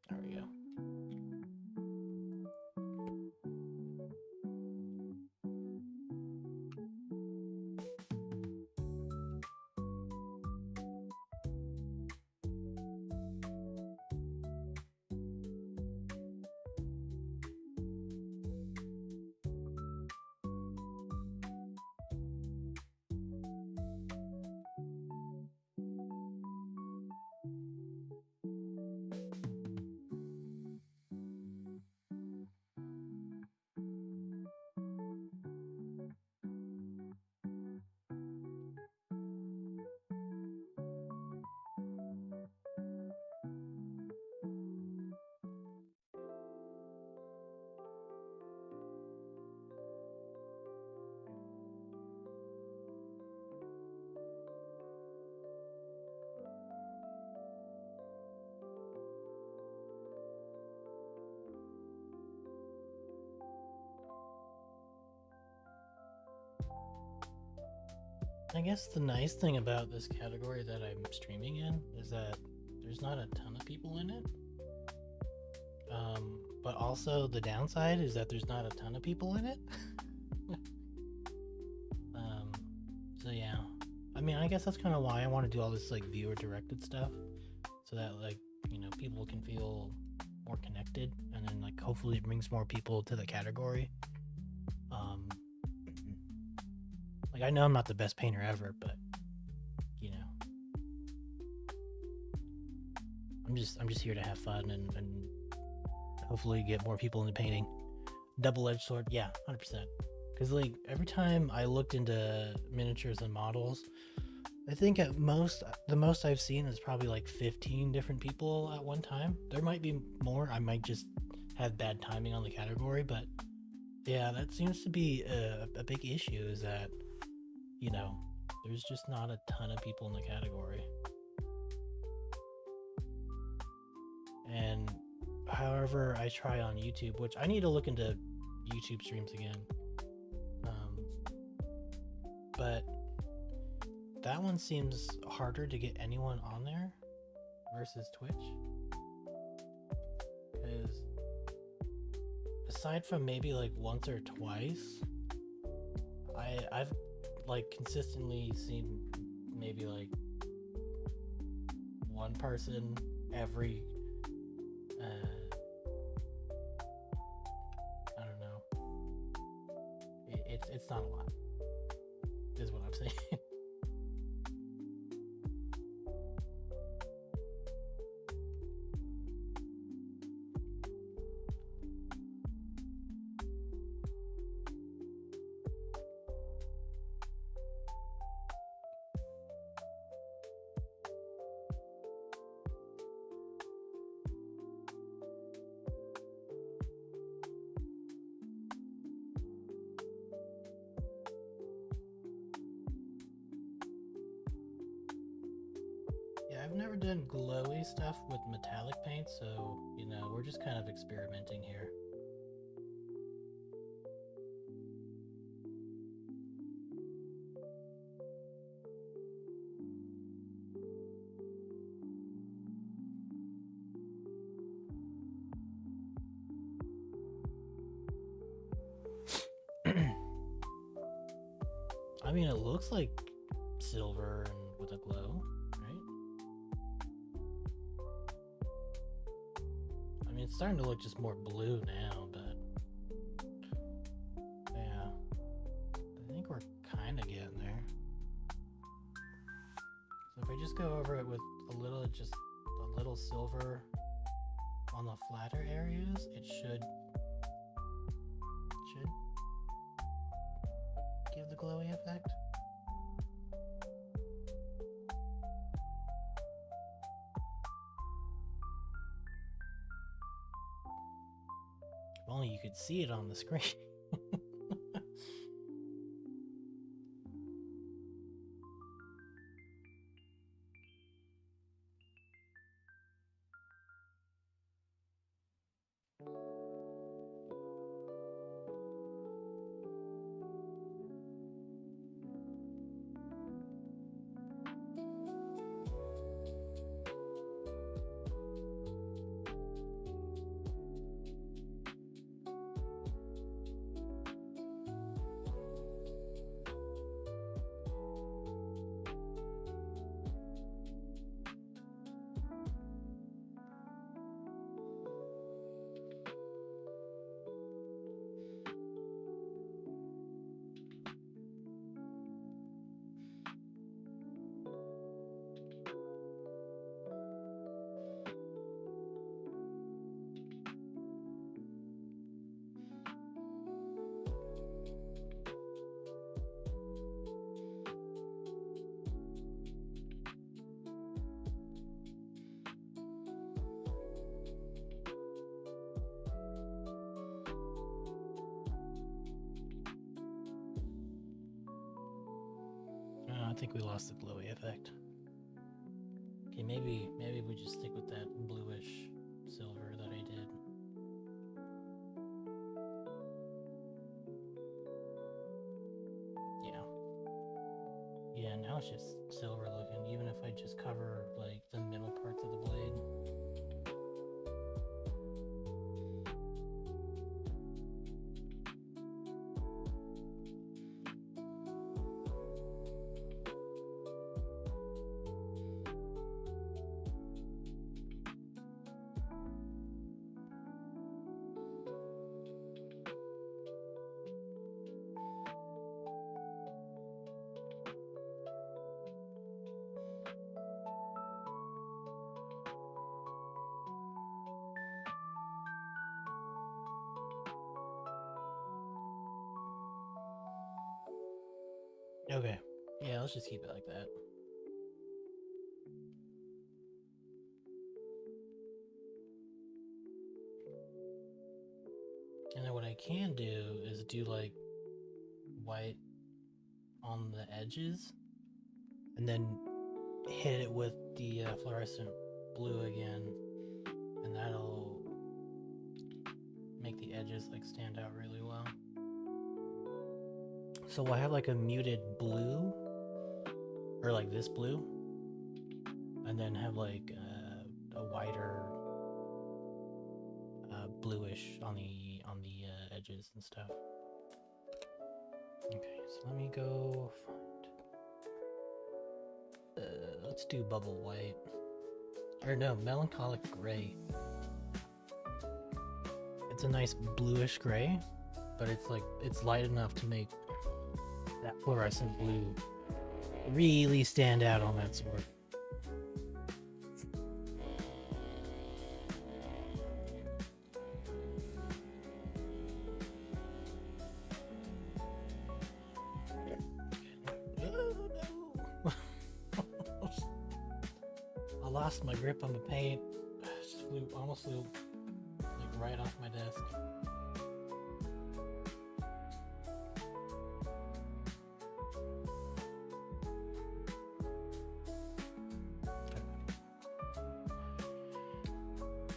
There we go. I guess the nice thing about this category that I'm streaming in is that there's not a ton of people in it. But also the downside is that there's not a ton of people in it. um, so yeah, I mean, I guess that's kind of why I want to do all this like viewer directed stuff, so that like you know people can feel more connected, and then like hopefully it brings more people to the category. Like I know I'm not the best painter ever, but you know, I'm just here to have fun and hopefully get more people into painting. Double-edged sword, yeah, 100%. Because like every time I looked into miniatures and models, I think at most the most I've seen is probably like 15 different people at one time. There might be more. I might just have bad timing on the category, but yeah, that seems to be a big issue. Is that you know there's just not a ton of people in the category, and however I try on YouTube, which I need to look into YouTube streams again. But that one seems harder to get anyone on there versus Twitch. Because aside from maybe like once or twice, I've like consistently see maybe like one person every I don't know. It's not a lot, is what I'm saying. Yeah, I've never done glowy stuff with metallic paint, so, you know, we're just kind of experimenting here. I mean, it looks like silver and with a glow, right? I mean, it's starting to look just more blue now, but yeah, I think we're kind of getting there. So if I just go over it with just a little silver on the flatter areas, it should give the glowy effect. If only you could see it on the screen. I think we lost the glowy effect. Okay, maybe we just stick with that bluish silver that I did. Yeah. Yeah, now it's just silver looking, even if I just cover like the middle parts of the blade. Okay. Yeah, let's just keep it like that. And then what I can do is do like white on the edges and then hit it with the fluorescent blue again, and that'll make the edges like stand out really well. So we'll have like a muted blue, or like this blue, and then have like a wider bluish on the edges and stuff. Okay, So let me go find. Let's do bubble white. Or no, melancholic gray. It's a nice bluish gray, but it's light enough to make that fluorescent blue really stand out on that sword. I lost my grip on the paint. Just almost flew like right off my desk.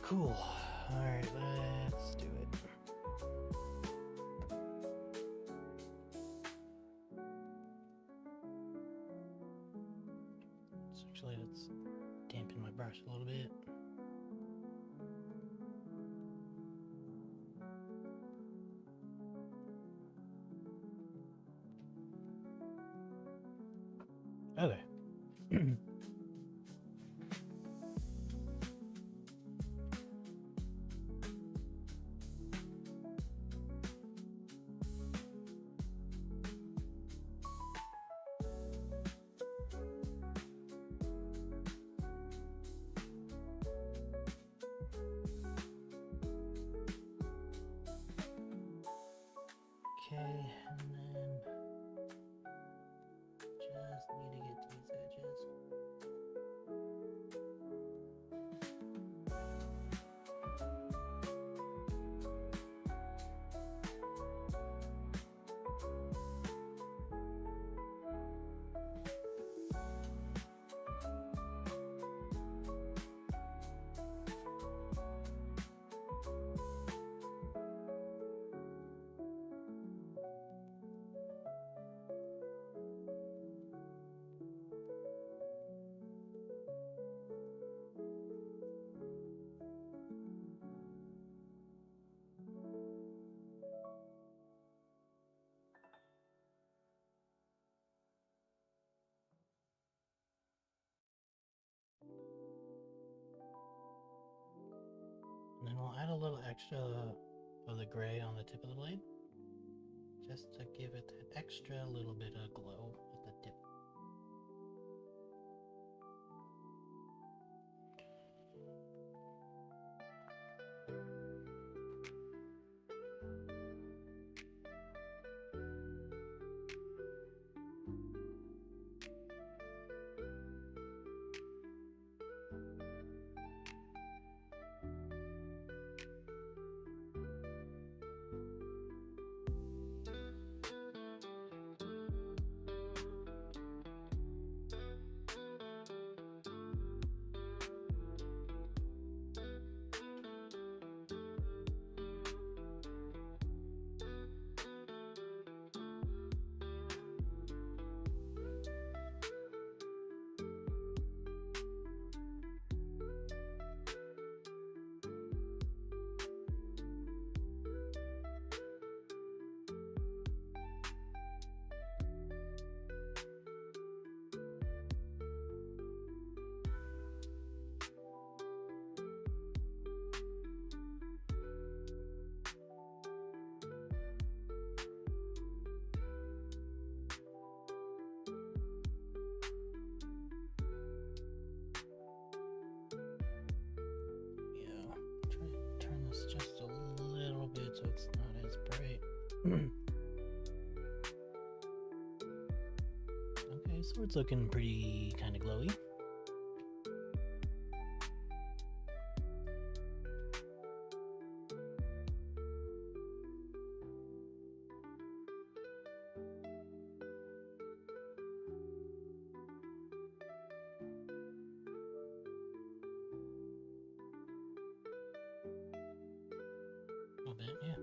Cool. All right, let's do it. So actually, let's dampen my brush a little bit. Okay. Okay, and then just need to get these edges. And then we'll add a little extra of the gray on the tip of the blade, just to give it that extra little bit of glow at the tip. Just a little bit so it's not as bright. Okay, so it's looking pretty kind of glowy. A little bit, yeah.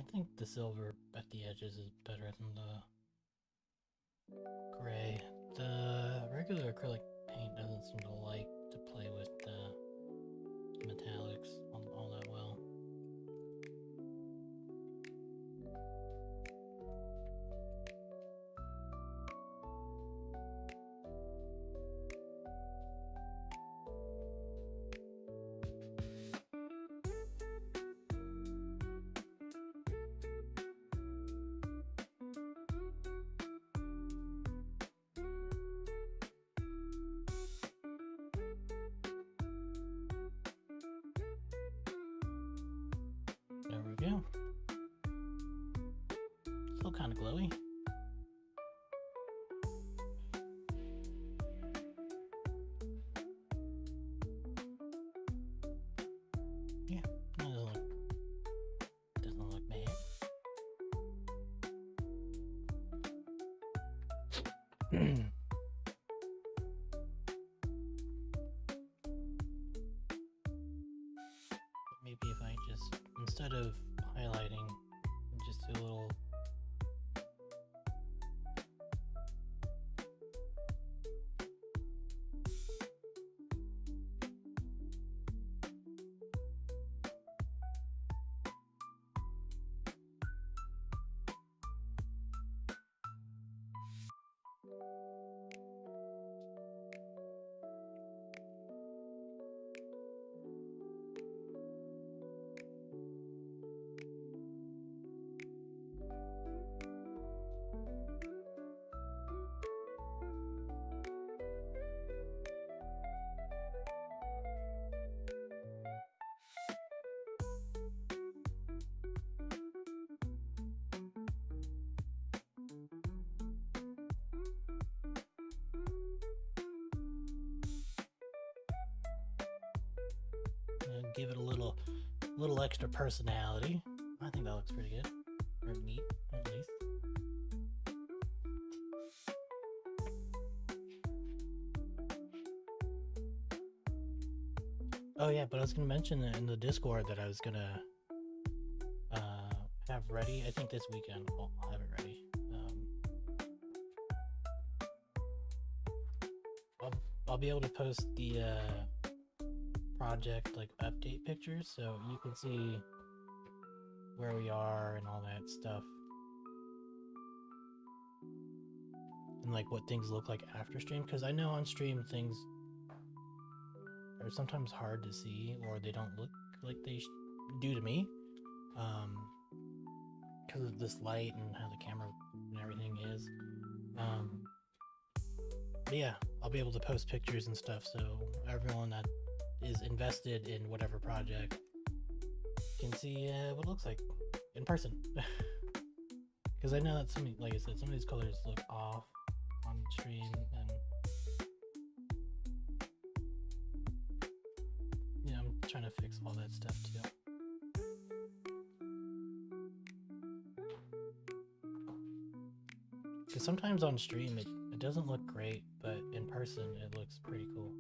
I think the silver at the edges is better than the gray. The regular acrylic paint doesn't seem to like to play with the metallics all that well. There we go. Still kind of glowy. Yeah, doesn't look bad. Maybe if I just, instead of highlighting, just do a little give it a little extra personality. I think that looks pretty good, or neat at least. Oh yeah, but I was gonna mention in the Discord that I was gonna have ready. I think this weekend I'll have it ready. I'll be able to post the project like update pictures, so you can see where we are and all that stuff, and like what things look like after stream, because I know on stream things are sometimes hard to see, or they don't look like they do to me, because of this light and how the camera and everything is. But yeah, I'll be able to post pictures and stuff, so everyone that is invested in whatever project can see what it looks like in person. Because I know that some, like I said, some of these colors look off on stream, and yeah, I'm trying to fix all that stuff too. Because sometimes on stream it doesn't look great, but in person it looks pretty cool.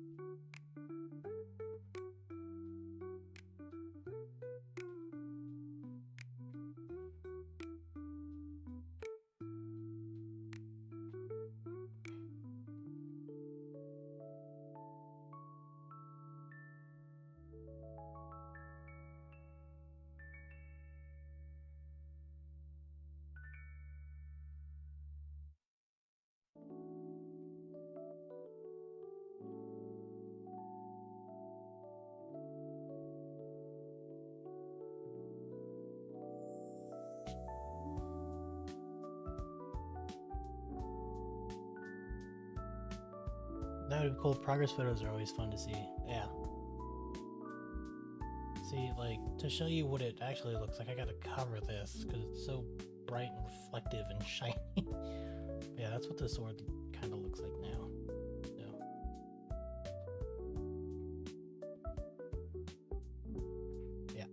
That would be cool. Progress photos are always fun to see. Yeah. See, like, to show you what it actually looks like, I gotta cover this because it's so bright and reflective and shiny. Yeah, that's what the sword kind of looks like now. So. Yeah.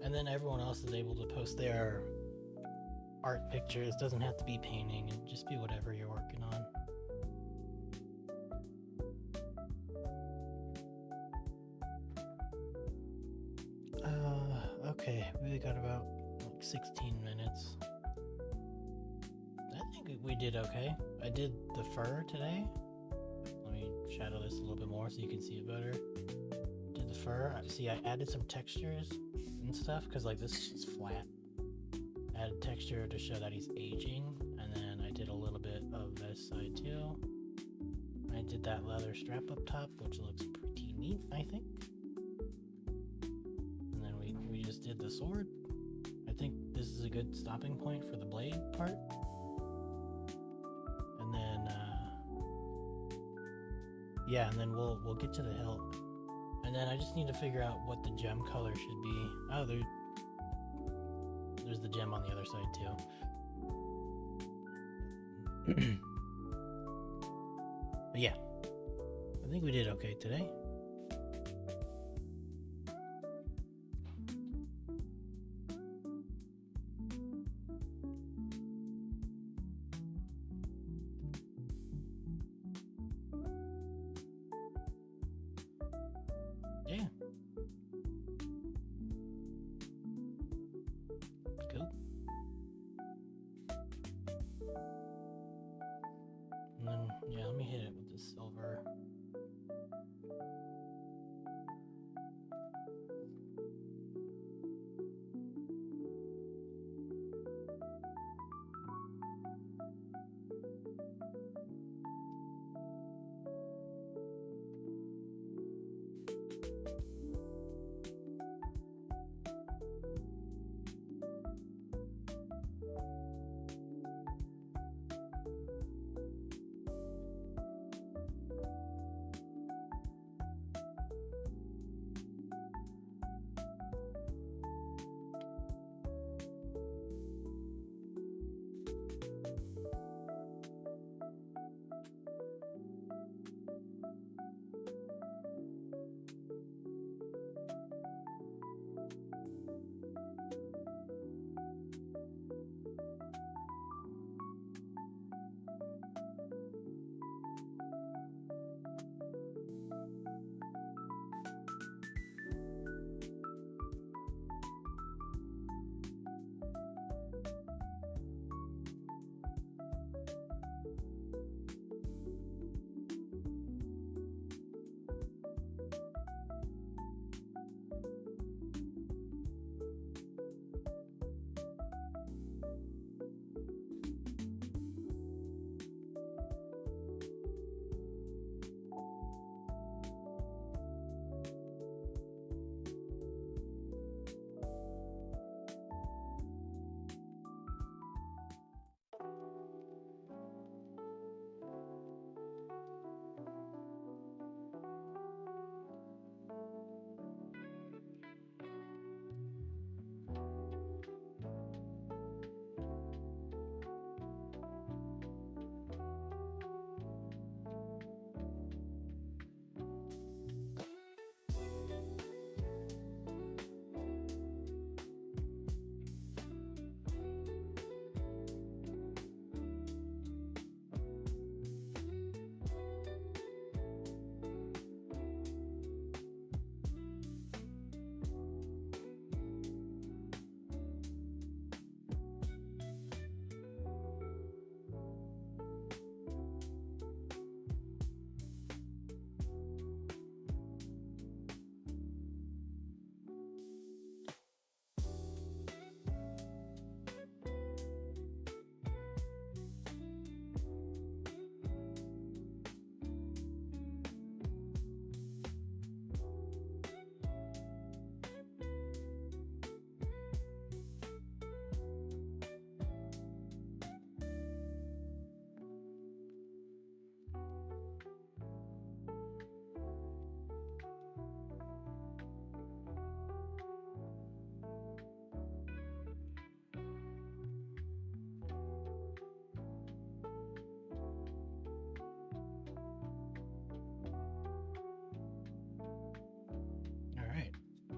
And then everyone else is able to post their art pictures. Doesn't have to be painting, and just be whatever you're working on. Okay, we got about like 16 minutes. I think we did okay. I did the fur today. Let me shadow this a little bit more so you can see it better. Did the fur. See, I added some textures and stuff because like this is flat. Added texture to show that he's aging, and then I did a little bit of this side too. I did that leather strap up top, which looks pretty neat, I think. And then we just did the sword. I think this is a good stopping point for the blade part. And then yeah, and then we'll get to the hilt. And then I just need to figure out what the gem color should be. Oh, there's the gem on the other side too. But yeah, I think we did okay today. Yeah. Cool. And then, yeah, let me hit it with the silver.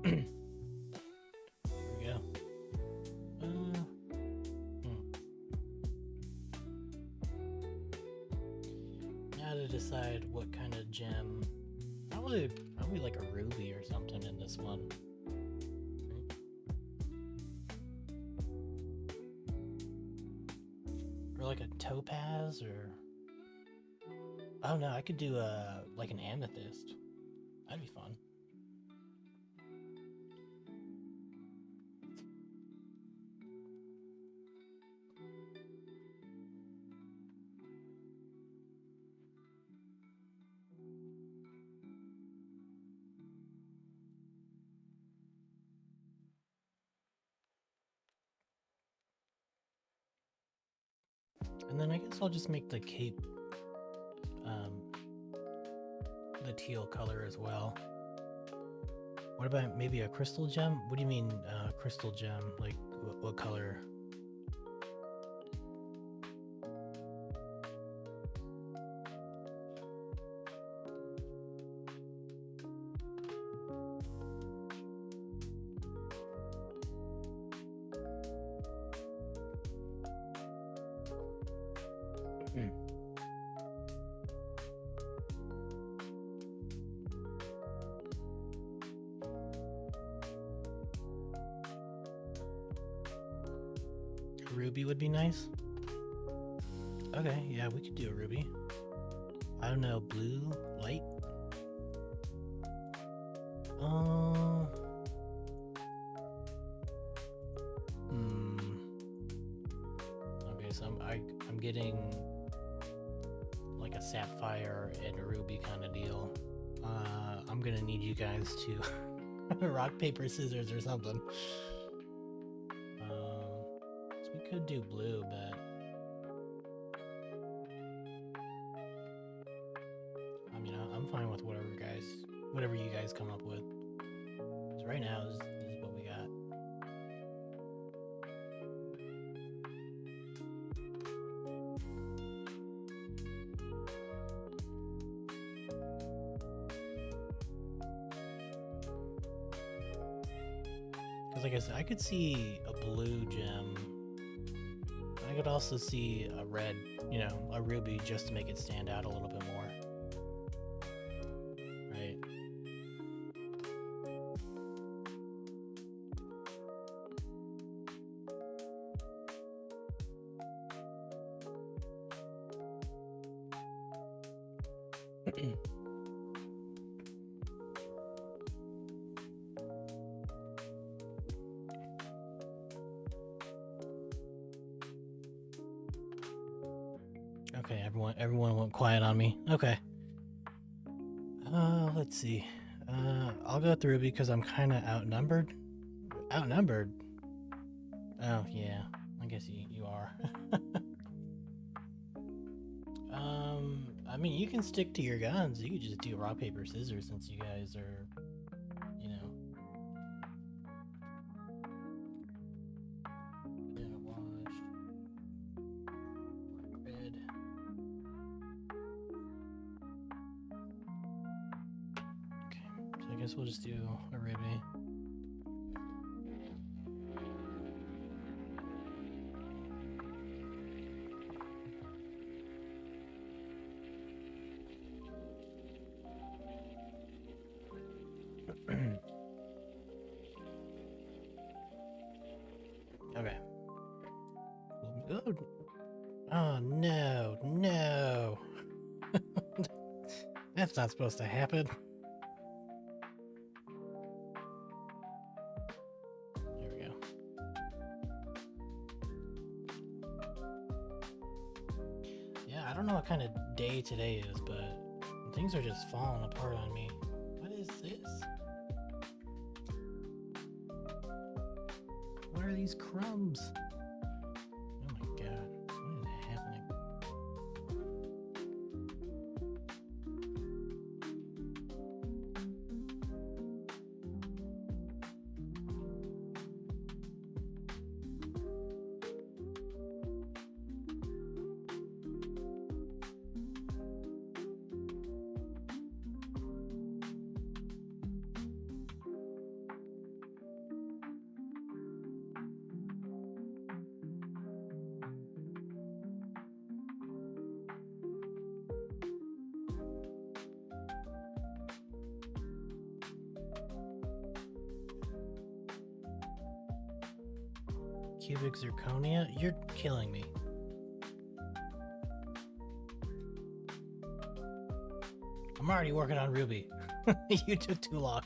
There we go. Now to decide what kind of gem. Probably like a ruby or something in this one. like a topaz or... Oh no, I could do like an amethyst. That'd be fun. And then I guess I'll just make the cape the teal color as well. What about maybe a crystal gem? What do you mean crystal gem? Like what color? Ruby would be nice. Okay, yeah, we could do a ruby. I don't know, blue, light. Okay, so I'm getting like a sapphire and a ruby kind of deal. I'm gonna need you guys to rock, paper, scissors or something. So we could do blue, but I mean, I'm fine with whatever you guys come up with. So right now, this is what we got. Because like I said, I could see a blue gem. I could also see a red, you know, a ruby just to make it stand out a little bit more. Right? Okay, everyone went quiet on me. Okay. Let's see. I'll go through because I'm kind of outnumbered. Outnumbered? Oh, yeah. I guess you are. I mean, you can stick to your guns. You could just do rock, paper, scissors since you guys are, you know. Banana wash. Red. Okay, so I guess we'll just do a ruby. Okay. Oh no. That's not supposed to happen. There we go. Yeah, I don't know what kind of day today is, but things are just falling apart on me. What is this? What are these crumbs? Oh my god, what is happening? Cubic zirconia? You're killing me. I'm already working on Ruby. You took too long.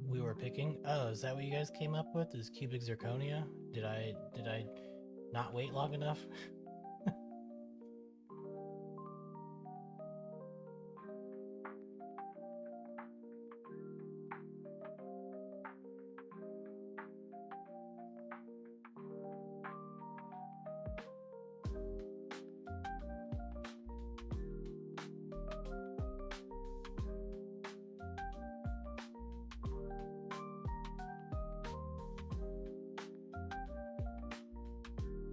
We were picking. Oh, is that what you guys came up with? Is cubic zirconia? Did I not wait long enough?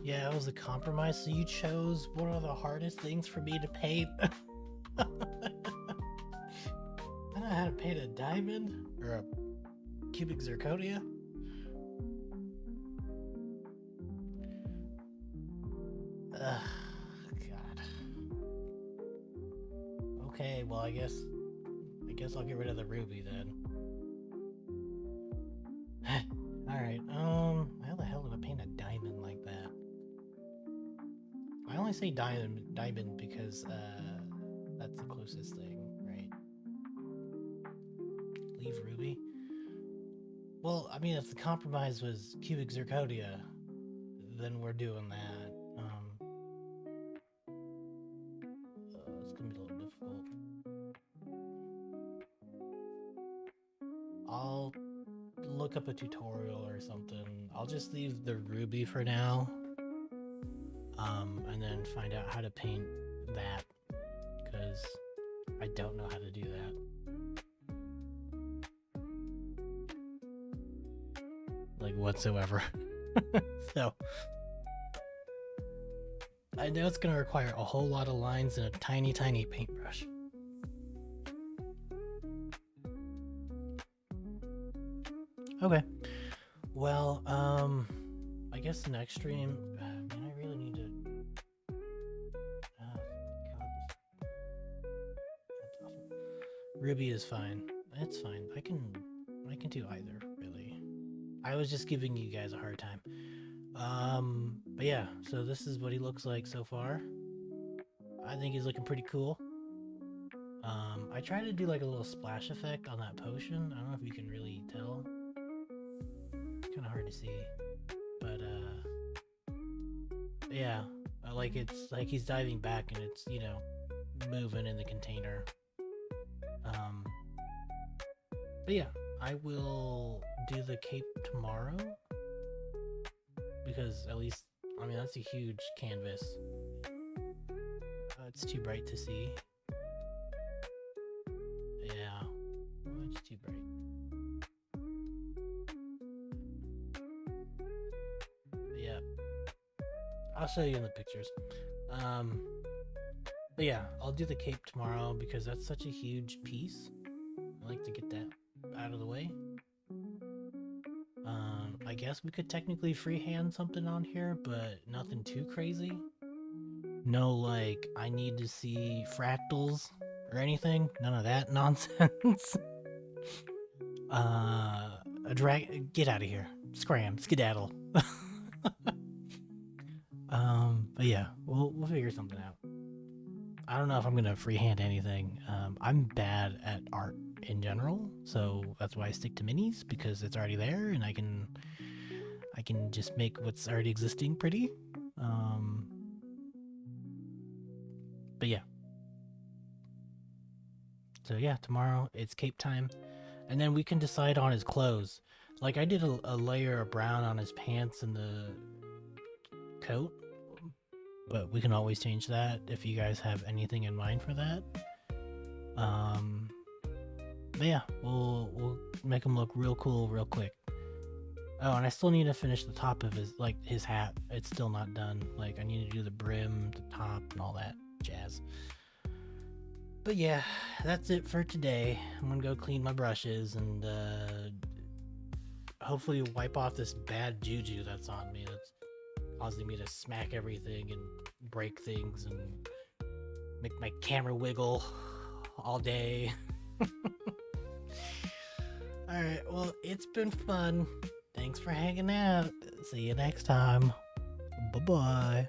Yeah, it was a compromise. So you chose one of the hardest things for me to paint. I don't know how to paint a diamond or a cubic zirconia. Ugh, God. Okay, well I guess I'll get rid of the ruby then. Alright, how the hell do I paint a diamond like that? I only say diamond because that's the closest thing, right? Leave ruby? Well, I mean, if the compromise was cubic zirconia, then we're doing that. It's gonna be a little difficult. I'll look up a tutorial or something. I'll just leave the ruby for now. And then find out how to paint that, because I don't know how to do that. Like, whatsoever. So, I know it's gonna require a whole lot of lines and a tiny, tiny paintbrush. Okay. Well, I guess next stream, man, I really need to. Ruby is fine. It's fine. I can do either, really. I was just giving you guys a hard time. But yeah, so this is what he looks like so far. I think he's looking pretty cool. I tried to do like a little splash effect on that potion. I don't know if you can really tell. It's kind of hard to see, but yeah, like it's like he's diving back and it's, you know, moving in the container. But yeah, I will do the cape tomorrow, because at least, I mean, that's a huge canvas. It's too bright to see. Yeah, it's too bright. But yeah, I'll show you in the pictures. But yeah, I'll do the cape tomorrow because that's such a huge piece. I like to get that out of the way. I guess we could technically freehand something on here, but nothing too crazy. No, like, I need to see fractals or anything. None of that nonsense. Get out of here. Scram, skedaddle. But yeah, we'll figure something out. I don't know if I'm gonna freehand anything. I'm bad at art in general, so that's why I stick to minis, because it's already there and I can just make what's already existing pretty. But yeah. So yeah, tomorrow it's Cape time. And then we can decide on his clothes. Like I did a layer of brown on his pants and the coat. But we can always change that if you guys have anything in mind for that. But yeah, we'll make him look real cool real quick. Oh, and I still need to finish the top of his hat. It's still not done. Like I need to do the brim, the top, and all that jazz. But yeah, that's it for today. I'm gonna go clean my brushes and hopefully wipe off this bad juju that's on me. That's causing me to smack everything and break things and make my camera wiggle all day. Alright, well, it's been fun. Thanks for hanging out. See you next time. Bye-bye.